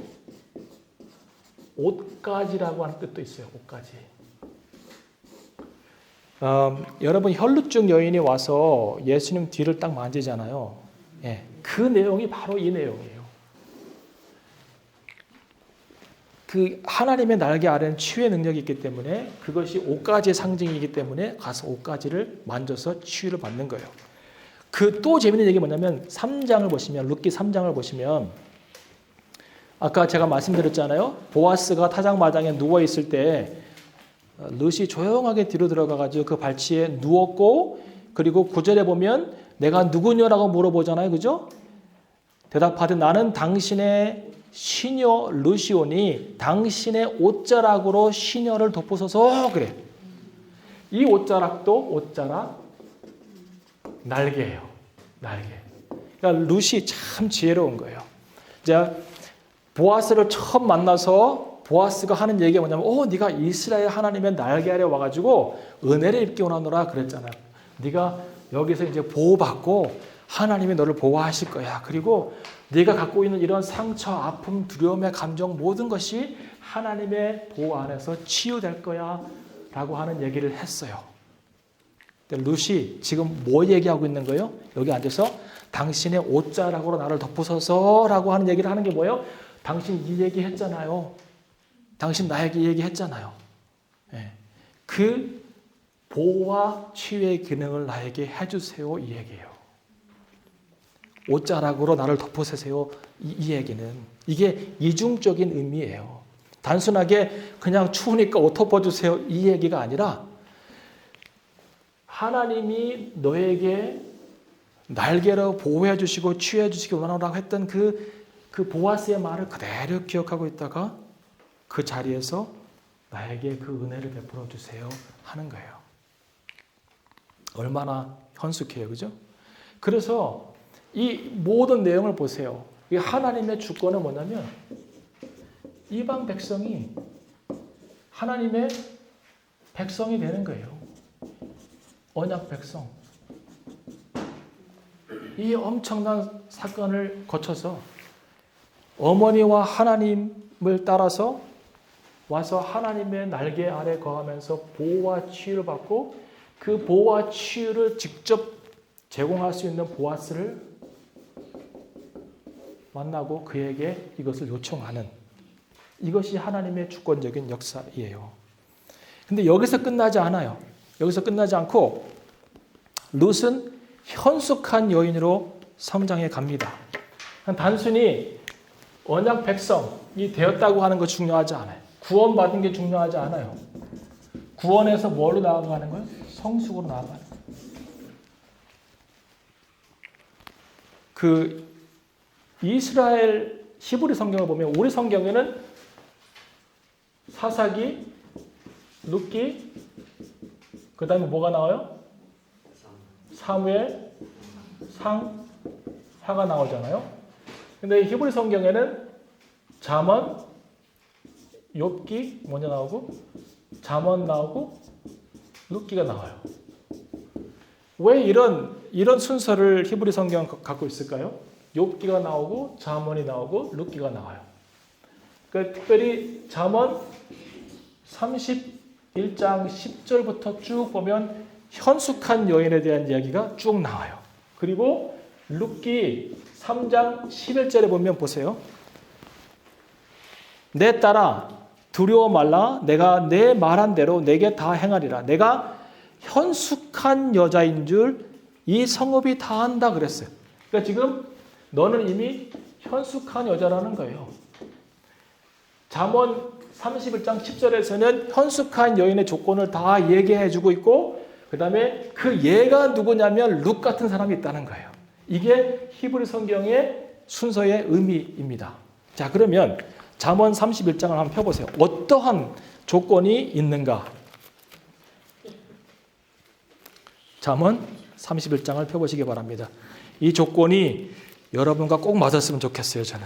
옷가지라고 하는 뜻도 있어요. 옷가지. 여러분 혈루증 여인이 와서 예수님 뒤를 딱 만지잖아요. 예, 그 내용이 바로 이 내용이에요. 그 하나님의 날개 아래는 치유의 능력이 있기 때문에 그것이 5가지의 상징이기 때문에 가서 5가지를 만져서 치유를 받는 거예요. 그 또 재밌는 얘기 뭐냐면 3장을 보시면 룻기 3장을 보시면 아까 제가 말씀드렸잖아요. 보아스가 타작마당에 누워 있을 때 룻이 조용하게 뒤로 들어가 가지고 그 발치에 누웠고 그리고 9절에 보면 내가 누구냐라고 물어보잖아요. 그죠? 대답하되 나는 당신의 시녀 룻이오니 당신의 옷자락으로 시녀를 덮으소서 그래. 이 옷자락도 옷자락 날개예요. 날개. 그러니까 룻이 참 지혜로운 거예요. 이제 보아스를 처음 만나서 보아스가 하는 얘기가 뭐냐면 네가 이스라엘 하나님의 날개 아래 와가지고 은혜를 입게 원하노라 그랬잖아요. 네가 여기서 이제 보호받고 하나님이 너를 보호하실 거야. 그리고 네가 갖고 있는 이런 상처, 아픔, 두려움의 감정 모든 것이 하나님의 보호 안에서 치유될 거야 라고 하는 얘기를 했어요. 룻이 지금 뭐 얘기하고 있는 거예요? 여기 앉아서 당신의 옷자락으로 나를 덮으소서 라고 하는 얘기를 하는 게 뭐예요? 당신 이 얘기 했잖아요. 당신 나에게 얘기했잖아요. 네. 그 보호와 치유의 기능을 나에게 해주세요. 이 얘기예요. 옷자락으로 나를 덮으세요. 이 얘기는 이게 이중적인 의미예요. 단순하게 그냥 추우니까 옷 덮어주세요. 이 얘기가 아니라 하나님이 너에게 날개로 보호해 주시고 치유해 주시기 원하노라고 했던 그 보아스의 말을 그대로 기억하고 있다가 그 자리에서 나에게 그 은혜를 베풀어 주세요 하는 거예요. 얼마나 현숙해요. 그죠? 그래서 이 모든 내용을 보세요. 이 하나님의 주권은 뭐냐면 이방 백성이 하나님의 백성이 되는 거예요. 언약 백성. 이 엄청난 사건을 거쳐서 어머니와 하나님을 따라서 와서 하나님의 날개 아래 거하면서 보호와 치유를 받고 그 보호와 치유를 직접 제공할 수 있는 보아스를 만나고 그에게 이것을 요청하는 이것이 하나님의 주권적인 역사이에요. 근데 여기서 끝나지 않아요. 여기서 끝나지 않고 룻은 현숙한 여인으로 성장해 갑니다. 단순히 언약 백성이 되었다고 하는 거 중요하지 않아요. 구원받은 게 중요하지 않아요. 구원에서 뭘로 나아가는 거예요? 성숙으로 나아가는 거예요. 그 이스라엘 히브리 성경을 보면 우리 성경에는 사사기, 룻기, 그 다음에 뭐가 나와요? 사무엘, 상하가 나오잖아요. 근데 히브리 성경에는 잠언, 욥기 먼저 나오고 잠언 나오고 룻기가 나와요. 왜 이런 순서를 히브리 성경 갖고 있을까요? 욥기가 나오고 잠언이 나오고 룻기가 나와요. 그러니까 특별히 잠언 31장 10절부터 쭉 보면 현숙한 여인에 대한 이야기가 쭉 나와요. 그리고 룻기 3장 11절에 보면 보세요. 내 딸아 두려워 말라. 내가 내 말한 대로 내게 다 행하리라. 내가 현숙한 여자인 줄 이 성읍이 다 안다 그랬어요. 그러니까 지금 너는 이미 현숙한 여자라는 거예요. 잠언 31장 10절에서는 현숙한 여인의 조건을 다 얘기해주고 있고 그 다음에 그 얘가 누구냐면 룻 같은 사람이 있다는 거예요. 이게 히브리 성경의 순서의 의미입니다. 자, 그러면 잠언 31장을 한번 펴보세요. 어떠한 조건이 있는가? 잠언 31장을 펴보시기 바랍니다. 이 조건이 여러분과 꼭 맞았으면 좋겠어요. 저는.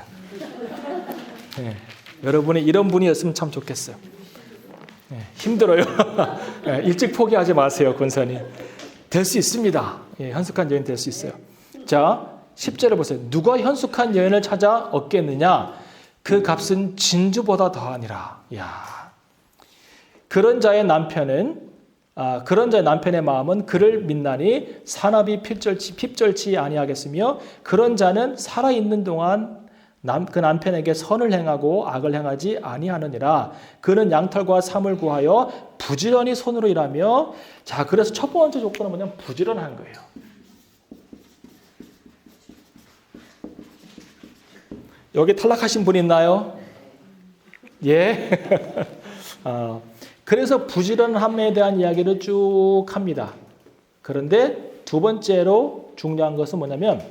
네, 여러분이 이런 분이었으면 참 좋겠어요. 네, 힘들어요. 네, 일찍 포기하지 마세요. 권사님. 될 수 있습니다. 예, 현숙한 여인 될 수 있어요. 자, 10절을 보세요. 누가 현숙한 여인을 찾아 얻겠느냐? 그 값은 진주보다 더하니라. 야, 그런 자의 남편의 마음은 그를 믿나니 산업이 핍절치 아니하겠으며 그런 자는 살아있는 동안 그 남편에게 선을 행하고 악을 행하지 아니하느니라. 그는 양털과 삼을 구하여 부지런히 손으로 일하며. 자, 그래서 첫 번째 조건은 뭐냐면 부지런한 거예요. 여기 탈락하신 분 있나요? 예. 그래서 부지런함에 대한 이야기를 쭉 합니다. 그런데 두 번째로 중요한 것은 뭐냐면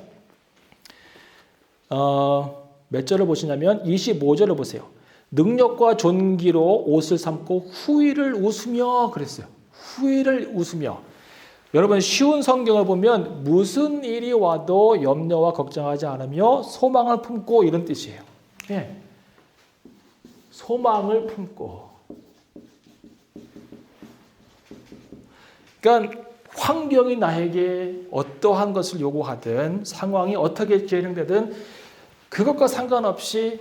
몇 절을 보시냐면 25절을 보세요. 능력과 존귀로 옷을 삼고 후일을 웃으며 그랬어요. 후일을 웃으며. 여러분 쉬운 성경을 보면 무슨 일이 와도 염려와 걱정하지 않으며 소망을 품고 이런 뜻이에요. 예. 소망을 품고. 그러니까 환경이 나에게 어떠한 것을 요구하든 상황이 어떻게 진행되든 그것과 상관없이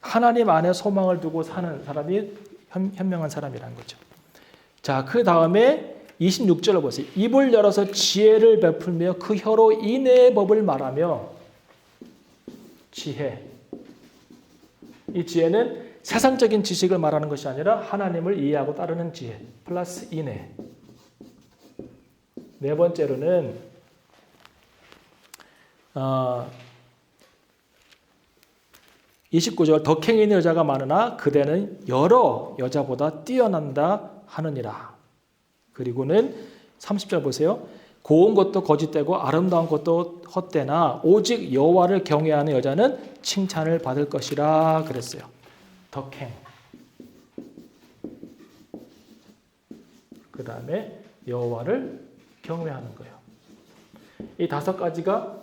하나님 안에 소망을 두고 사는 사람이 현명한 사람이라는 거죠. 자, 그 다음에 26절을 보세요. 입을 열어서 지혜를 베풀며 그 혀로 인애의 법을 말하며. 지혜. 이 지혜는 세상적인 지식을 말하는 것이 아니라 하나님을 이해하고 따르는 지혜 플러스 인애. 네 번째로는 29절 덕행 있는 여자가 많으나 그대는 여러 여자보다 뛰어난다 하느니라. 그리고는 30절 보세요. 고운 것도 거짓되고 아름다운 것도 헛되나 오직 여호와를 경외하는 여자는 칭찬을 받을 것이라 그랬어요. 덕행. 그 다음에 여호와를 경외하는 거예요. 이 다섯 가지가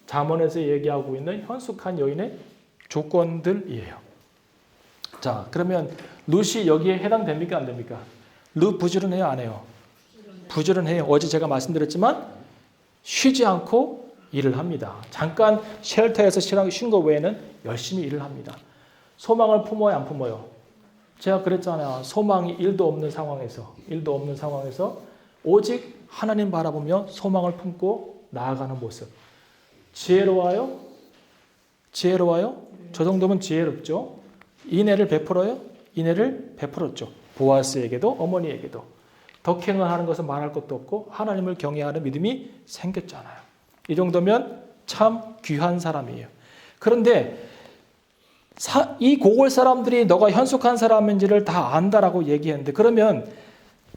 잠언에서 얘기하고 있는 현숙한 여인의 조건들이에요. 자, 그러면 룻이 여기에 해당됩니까? 안 됩니까? 룻 부지런해요? 안 해요? 부지런해요. 어제 제가 말씀드렸지만 쉬지 않고 일을 합니다. 잠깐 쉘터에서 쉰 거 외에는 열심히 일을 합니다. 소망을 품어요? 안 품어요? 제가 그랬잖아요. 소망이 1도 없는 상황에서 오직 하나님 바라보며 소망을 품고 나아가는 모습. 지혜로워요? 저 정도면 지혜롭죠. 인애를 베풀어요? 인애를 베풀었죠. 보아스에게도 어머니에게도. 덕행을 하는 것은 말할 것도 없고 하나님을 경외하는 믿음이 생겼잖아요. 이 정도면 참 귀한 사람이에요. 그런데 이 고골 사람들이 너가 현숙한 사람인지를 다 안다라고 얘기했는데 그러면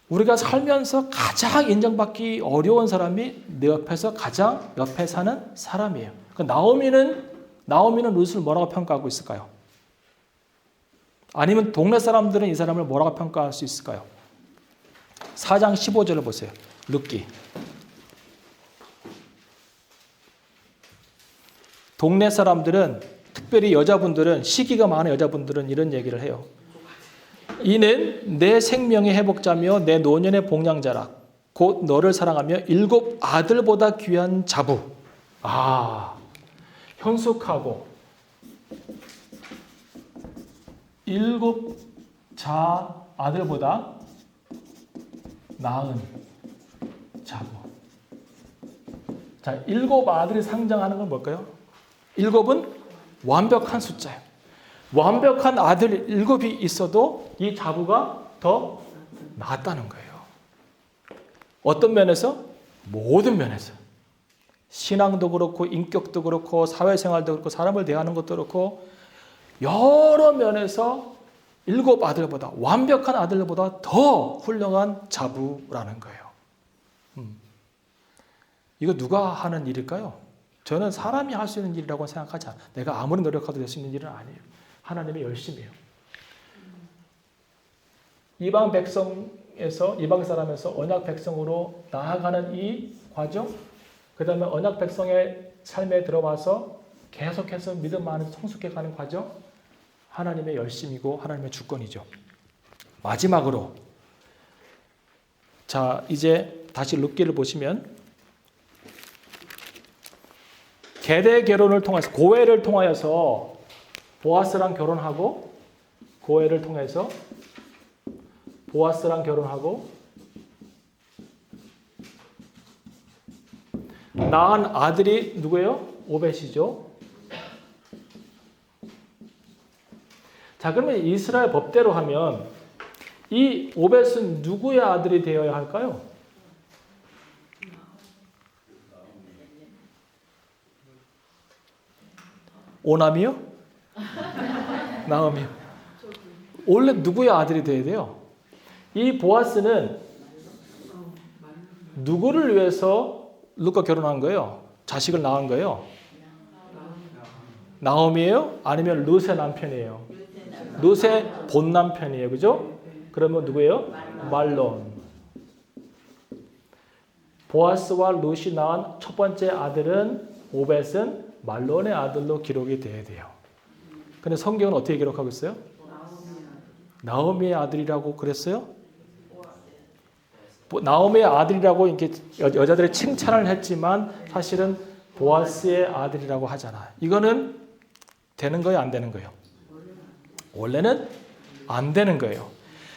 우리가 살면서 가장 인정받기 어려운 사람이 내 옆에서 가장 옆에 사는 사람이에요. 나오미는 룻을 뭐라고 평가하고 있을까요? 아니면 동네 사람들은 이 사람을 뭐라고 평가할 수 있을까요? 4장 15절을 보세요. 룻기. 동네 사람들은 특별히 여자분들은 시기가 많은 여자분들은 이런 얘기를 해요. 이는 내 생명의 회복자며 내 노년의 복량자라. 곧 너를 사랑하며 7 아들보다 귀한 자부. 현숙하고 7 아들보다 나은 자부. 자, 7 아들이 상징하는 건 뭘까요? 7은 완벽한 숫자예요. 완벽한 아들 7이 있어도 이 자부가 더 낫다는 거예요. 어떤 면에서? 모든 면에서. 신앙도 그렇고 인격도 그렇고 사회생활도 그렇고 사람을 대하는 것도 그렇고 여러 면에서 7 아들보다 완벽한 아들보다 더 훌륭한 자부라는 거예요. 이거 누가 하는 일일까요? 저는 사람이 할 수 있는 일이라고 생각하지 않아요. 내가 아무리 노력해도 될 수 있는 일은 아니에요. 하나님의 열심이에요. 이방 사람에서 언약 백성으로 나아가는 이 과정, 그 다음에 언약 백성의 삶에 들어와서 계속해서 믿음 안에서 성숙해가는 과정, 하나님의 열심이고 하나님의 주권이죠. 마지막으로 자 이제 다시 룻기를 보시면 계대 결혼을 통해서 고해를 통하여서 보아스랑 결혼하고 고해를 통해서 보아스랑 결혼하고 낳은 아들이 누구예요? 오벳이죠. 자, 그러면 이스라엘 법대로 하면 이 오벳은 누구의 아들이 되어야 할까요? 오남이요? 나음이요? 원래 누구의 아들이 되어야 돼요? 이 보아스는 누구를 위해서 룻과 결혼한 거예요? 자식을 낳은 거예요? 나옴이에요? 아니면 룻의 남편이에요? 룻의 본 남편이에요. 그죠? 그러면 누구예요? 말론. 보아스와 룻이 낳은 첫 번째 아들은 오벳은 말론의 아들로 기록이 돼야 돼요. 근데 성경은 어떻게 기록하고 있어요? 나오미의 아들이라고 그랬어요? 나오미의 아들이라고 이렇게 여자들이 칭찬을 했지만 사실은 보아스의 아들이라고 하잖아. 이거는 되는 거예요, 안 되는 거예요? 원래는 안 되는 거예요.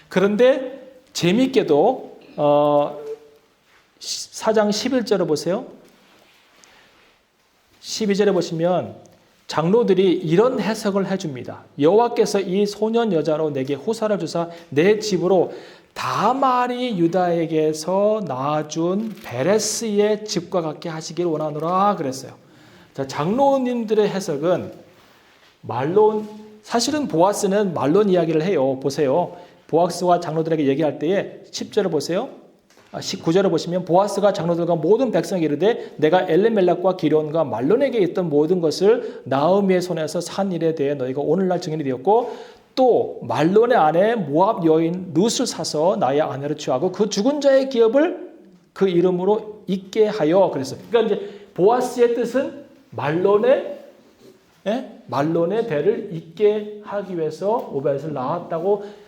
그런데 재밌게도 4장 11절을 보세요. 12절에 보시면 장로들이 이런 해석을 해줍니다. 여호와께서 이 소년 여자로 내게 후사를 주사 내 집으로 다말이 유다에게서 낳아준 베레스의 집과 같게 하시길 원하노라 그랬어요. 자, 장로님들의 해석은 말론, 사실은 보아스는 말론 이야기를 해요. 보세요. 보아스와 장로들에게 얘기할 때에 10절을 보세요. 19절을 보시면 보아스가 장로들과 모든 백성에게 이르되 내가 엘레멜렉과 기론과 말론에게 있던 모든 것을 나오미의 손에서 산 일에 대해 너희가 오늘날 증인이 되었고 또 말론의 아내 모압 여인 룻을 사서 나의 아내로 취하고 그 죽은 자의 기업을 그 이름으로 잊게 하여 그랬어요. 그러니까 이제 보아스의 뜻은 말론의 배를 잊게 하기 위해서 오벳을 낳았다고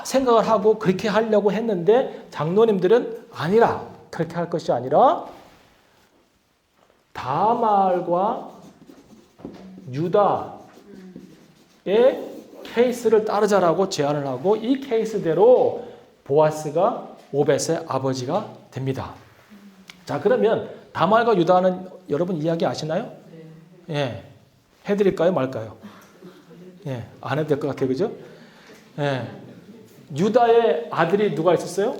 생각을 하고 그렇게 하려고 했는데 장로님들은 아니라 그렇게 할 것이 아니라 다말과 유다의 케이스를 따르자라고 제안을 하고 이 케이스대로 보아스가 오벳의 아버지가 됩니다. 자, 그러면 다말과 유다는 여러분 이야기 아시나요? 예. 해드릴까요? 말까요? 예. 안 해도 될 것 같아요. 그죠? 예. 유다의 아들이 누가 있었어요?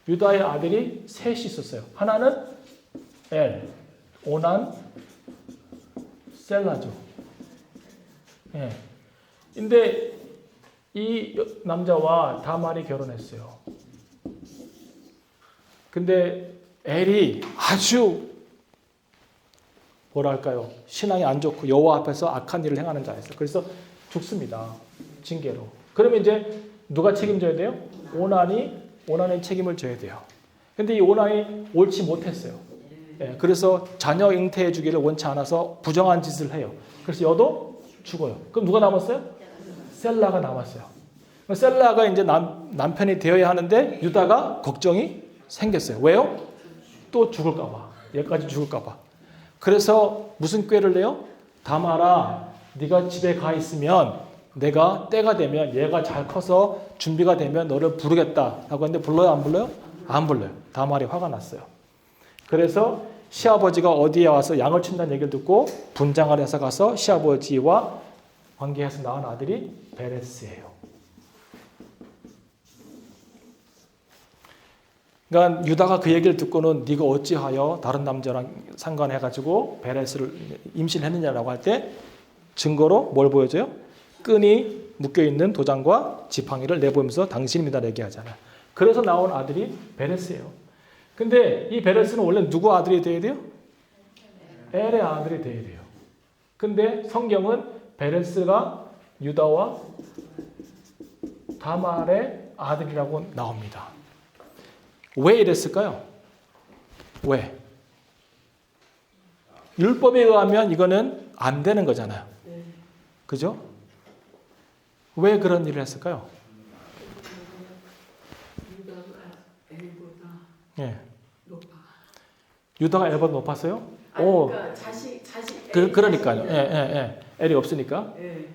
유다의 아들이 셋이 있었어요. 하나는 엘, 오난, 셀라죠. 예. 근데 이 남자와 다말이 결혼했어요. 근데 엘이 아주 뭐랄까요? 신앙이 안 좋고 여호와 앞에서 악한 일을 행하는 자였어요. 그래서 죽습니다. 징계로. 그러면 이제 누가 책임져야 돼요? 오난이 책임을 져야 돼요. 근데 이 오난이 옳지 못했어요. 예, 그래서 자녀 잉태해 주기를 원치 않아서 부정한 짓을 해요. 그래서 여도 죽어요. 그럼 누가 남았어요? 셀라가 남았어요. 셀라가 이제 남편이 되어야 하는데 유다가 걱정이 생겼어요. 왜요? 또 죽을까봐. 얘까지 죽을까봐. 그래서 무슨 꾀를 내요? 다말아, 네가 집에 가 있으면 내가 때가 되면 얘가 잘 커서 준비가 되면 너를 부르겠다라고 했는데 불러요? 안 불러요? 안 불러요. 다말이 화가 났어요. 그래서 시아버지가 어디에 와서 양을 친다는 얘기를 듣고 분장을 해서 가서 시아버지와 관계해서 낳은 아들이 베레스예요. 그러니까 유다가 그 얘기를 듣고는 네가 어찌하여 다른 남자랑 상관해가지고 베레스를 임신했느냐라고 할 때 증거로 뭘 보여줘요? 끈이 묶여있는 도장과 지팡이를 내보면서 당신입니다 얘기하잖아요. 그래서 나온 아들이 베레스예요. 근데 이 베레스는 원래 누구 아들이 돼야 돼요? 엘의 아들이 돼야 돼요. 근데 성경은 베레스가 유다와 다말의 아들이라고 나옵니다. 왜 이랬을까요? 왜? 율법에 의하면 이거는 안 되는 거잖아요. 그죠? 왜 그런 일을 했을까요? 예. 유다가 엘보다 높았어요? 아니, 오. 그러니까 자식 그러니까요. 예. 엘이 없으니까. 예.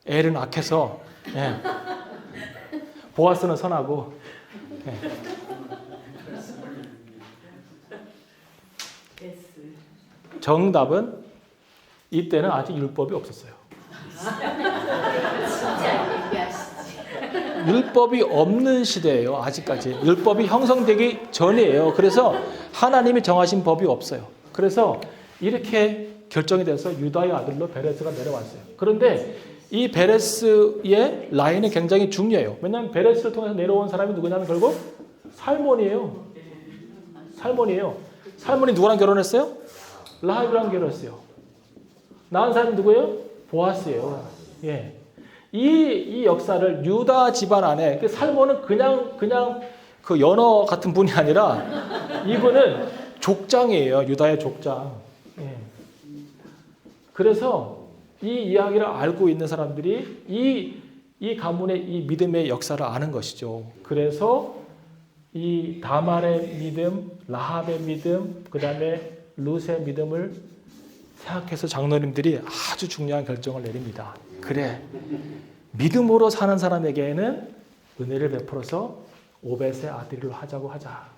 엘은 악해서. 예. 보아스는 선하고. 예. 정답은 이때는 아직 율법이 없었어요. 율법이 없는 시대예요. 아직까지 율법이 형성되기 전이에요. 그래서 하나님이 정하신 법이 없어요. 그래서 이렇게 결정이 돼서 유다의 아들로 베레스가 내려왔어요. 그런데 이 베레스의 라인이 굉장히 중요해요. 왜냐하면 베레스를 통해서 내려온 사람이 누구냐면 결국 살몬이에요. 살몬이에요. 살몬이 누구랑 결혼했어요? 라합이랑 결혼했어요. 낳은 사람이 누구예요? 보아스예요. 예. 이 역사를 유다 집안 안에 그 살몬은 그냥 그 연어 같은 분이 아니라 이분은 족장이에요. 유다의 족장. 예. 그래서 이 이야기를 알고 있는 사람들이 이 가문의 이 믿음의 역사를 아는 것이죠. 그래서 이 다말의 믿음, 라합의 믿음, 그 다음에 룻의 믿음을 생각해서 장로님들이 아주 중요한 결정을 내립니다. 그래, 믿음으로 사는 사람에게는 은혜를 베풀어서 오벳의 아들로 하자고 하자.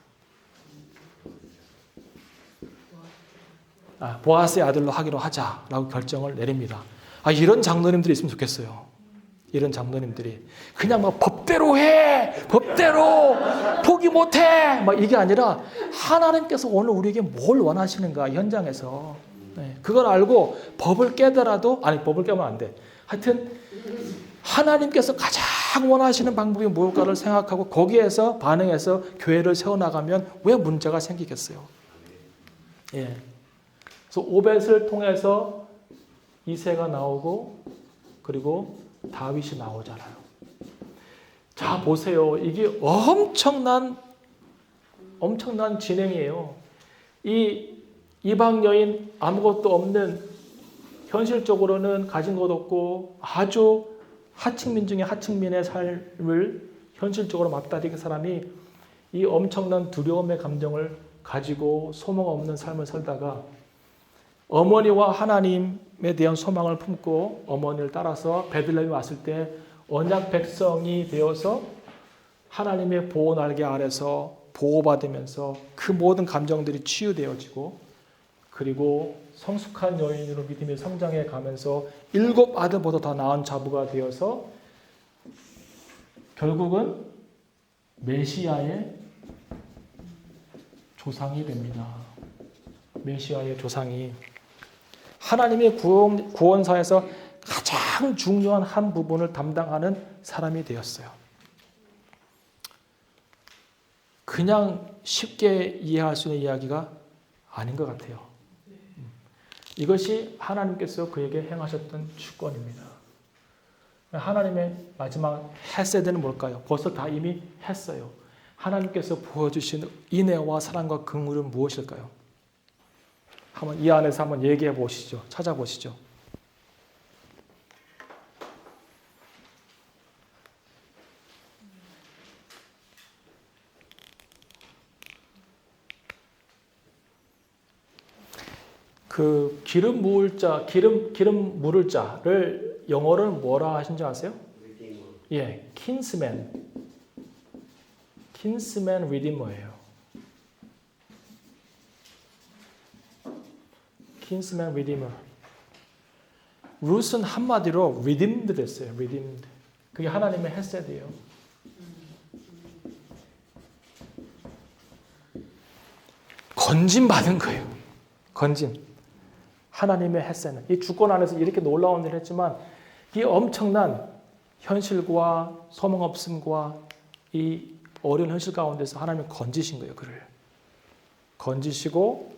보아스의 아들로 하기로 하자라고 결정을 내립니다. 이런 장로님들이 있으면 좋겠어요. 이런 장로님들이 그냥 막 법대로 해, 법대로 포기 못해, 막 이게 아니라 하나님께서 오늘 우리에게 뭘 원하시는가 현장에서 그걸 알고 법을 깨더라도 법을 깨면 안 돼. 하여튼 하나님께서 가장 원하시는 방법이 뭘까를 생각하고 거기에서 반응해서 교회를 세워나가면 왜 문제가 생기겠어요? 예. 그래서 오벳을 통해서 이새가 나오고 그리고 다윗이 나오잖아요. 자, 보세요. 이게 엄청난 진행이에요. 이 이방 여인 아무것도 없는 현실적으로는 가진 것 없고 아주 하층민 중에 하층민의 삶을 현실적으로 맞다디는 사람이 이 엄청난 두려움의 감정을 가지고 소망 없는 삶을 살다가 어머니와 하나님에 대한 소망을 품고 어머니를 따라서 베들레헴에 왔을 때 언약 백성이 되어서 하나님의 보호 날개 아래서 보호받으면서 그 모든 감정들이 치유되어지고 그리고 성숙한 여인으로 믿음의 성장해 가면서 7 아들보다 더 나은 자부가 되어서 결국은 메시아의 조상이 됩니다. 메시아의 조상이 하나님의 구원사에서 가장 중요한 한 부분을 담당하는 사람이 되었어요. 그냥 쉽게 이해할 수 있는 이야기가 아닌 것 같아요. 이것이 하나님께서 그에게 행하셨던 주권입니다. 하나님의 마지막 헤세드는 뭘까요? 벌써 다 이미 했어요. 하나님께서 보여주신 인애와 사랑과 긍휼은 무엇일까요? 한번 이 안에서 한번 얘기해 보시죠. 찾아보시죠. 그 기름 물을 자를 영어로는 뭐라 하신지 아세요? 예, kinsman redeemer예요. kinsman redeemer. 룻은 한마디로 redeemed 됐어요. redeemed. 그게 하나님의 헤세드예요. 건진 받은 거예요. 건진. 하나님의 헤세는 이 주권 안에서 이렇게 놀라운 일을 했지만 이 엄청난 현실과 소망 없음과 이 어려운 현실 가운데서 하나님이 건지신 거예요. 그를 건지시고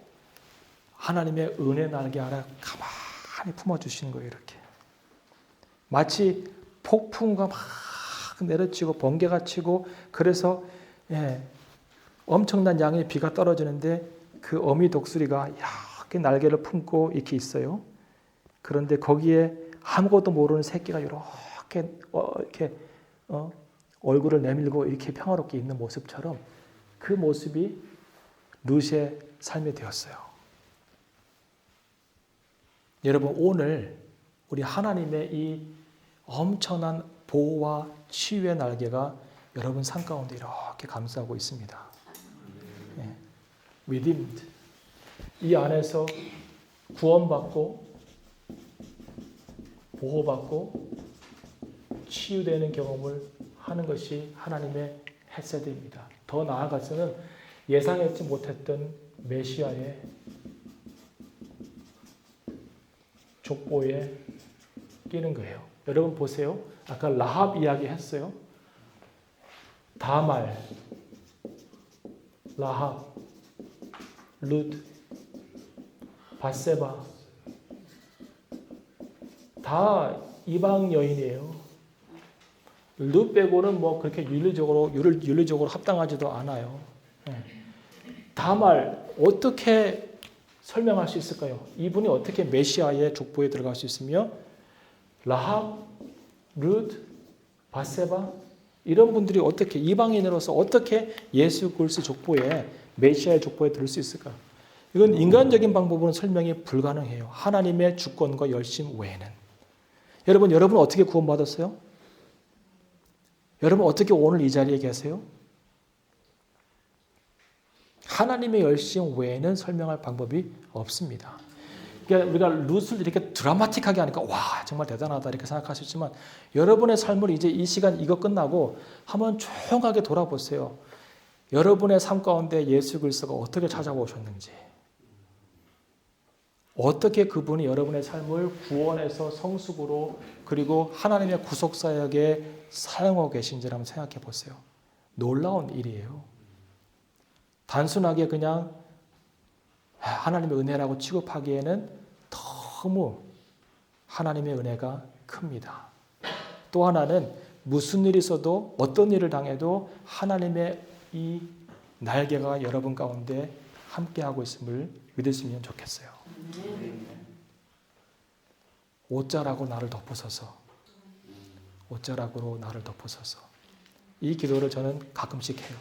하나님의 은혜 날개 아래 가만히 품어주시는 거예요. 이렇게 마치 폭풍과 막 내려치고 번개가 치고 그래서 엄청난 양의 비가 떨어지는데 그 어미 독수리가 이렇게 날개를 품고 이렇게 있어요. 그런데 거기에 아무것도 모르는 새끼가 이렇게 얼굴을 내밀고 이렇게 평화롭게 있는 모습처럼 그 모습이 룻의 삶이 되었어요. 여러분 오늘 우리 하나님의 이 엄청난 보호와 치유의 날개가 여러분 삶 가운데 이렇게 감싸고 있습니다. redeemed. 이 안에서 구원받고 보호받고 치유되는 경험을 하는 것이 하나님의 헤세드입니다. 더 나아가서는 예상했지 못했던 메시아의 족보에 끼는 거예요. 여러분 보세요. 아까 라합 이야기 했어요. 다말, 라합, 룻, 밧세바 다 이방 여인이에요. 룻 빼고는 뭐 그렇게 윤리적으로 합당하지도 않아요. 다말 어떻게 설명할 수 있을까요? 이분이 어떻게 메시아의 족보에 들어갈 수 있으며 라합, 룻, 밧세바 이런 분들이 어떻게 이방인으로서 어떻게 예수 그리스도 족보에 메시아의 족보에 들을 수 있을까? 이건 인간적인 방법으로는 설명이 불가능해요. 하나님의 주권과 열심 외에는. 여러분 어떻게 구원받았어요? 여러분 어떻게 오늘 이 자리에 계세요? 하나님의 열심 외에는 설명할 방법이 없습니다. 그러니까 우리가 룻을 이렇게 드라마틱하게 하니까 와 정말 대단하다 이렇게 생각하시지만 여러분의 삶을 이제 이 시간 이거 끝나고 한번 조용하게 돌아보세요. 여러분의 삶 가운데 예수 그리스도가 어떻게 찾아오셨는지, 어떻게 그분이 여러분의 삶을 구원해서 성숙으로 그리고 하나님의 구속사역에 사용하고 계신지를 한번 생각해 보세요. 놀라운 일이에요. 단순하게 그냥 하나님의 은혜라고 취급하기에는 너무 하나님의 은혜가 큽니다. 또 하나는 무슨 일이 있어도 어떤 일을 당해도 하나님의 이 날개가 여러분 가운데 함께하고 있음을 믿으시면 좋겠어요. 옷자락으로 나를 덮으소서. 옷자락으로 나를 덮으소서. 이 기도를 저는 가끔씩 해요.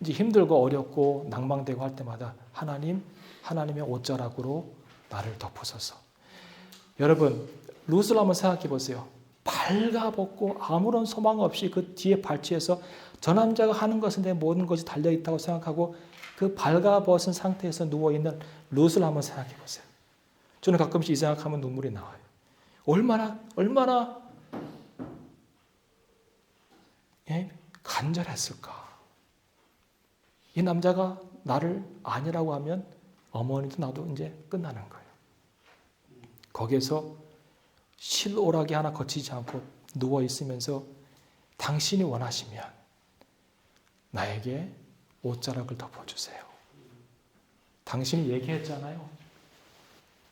이제 힘들고 어렵고 낭망되고 할 때마다 하나님의 옷자락으로 나를 덮으소서. 여러분 룻을 한번 생각해 보세요. 발가벗고 아무런 소망 없이 그 뒤에 발치해서 저 남자가 하는 것은 내 모든 것이 달려있다고 생각하고 그 발가벗은 상태에서 누워있는 룻을 한번 생각해 보세요. 저는 가끔씩 이 생각하면 눈물이 나와요. 얼마나 간절했을까. 이 남자가 나를 아니라고 하면 어머니도 나도 이제 끝나는 거예요. 거기에서 실오라기 하나 거치지 않고 누워 있으면서 당신이 원하시면 나에게 옷자락을 덮어주세요. 당신이 얘기했잖아요.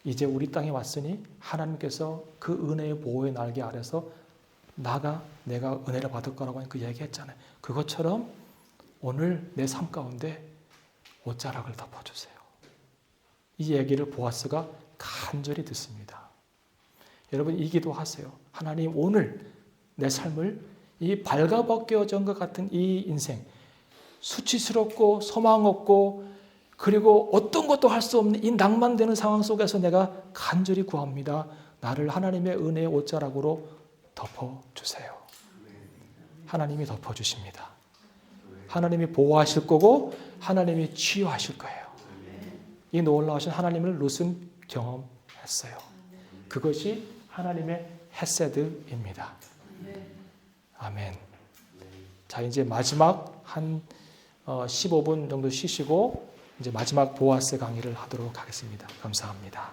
이제 우리 땅에 왔으니 하나님께서 그 은혜의 보호의 날개 아래서 내가 은혜를 받을 거라고 그 얘기했잖아요. 그것처럼 오늘 내 삶 가운데 옷자락을 덮어주세요. 이 얘기를 보아스가 간절히 듣습니다. 여러분 이 기도하세요. 하나님 오늘 내 삶을 이 발가벗겨진 것 같은 이 인생 수치스럽고 소망 없고 그리고 어떤 것도 할 수 없는 이 낭만되는 상황 속에서 내가 간절히 구합니다. 나를 하나님의 은혜의 옷자락으로 덮어주세요. 하나님이 덮어주십니다. 하나님이 보호하실 거고 하나님이 치유하실 거예요. 이 놀라우신 하나님을 룻은 경험했어요. 그것이 하나님의 헤세드입니다. 아멘. 자 이제 마지막 한 15분 정도 쉬시고 이제 마지막 보아스 강의를 하도록 하겠습니다. 감사합니다.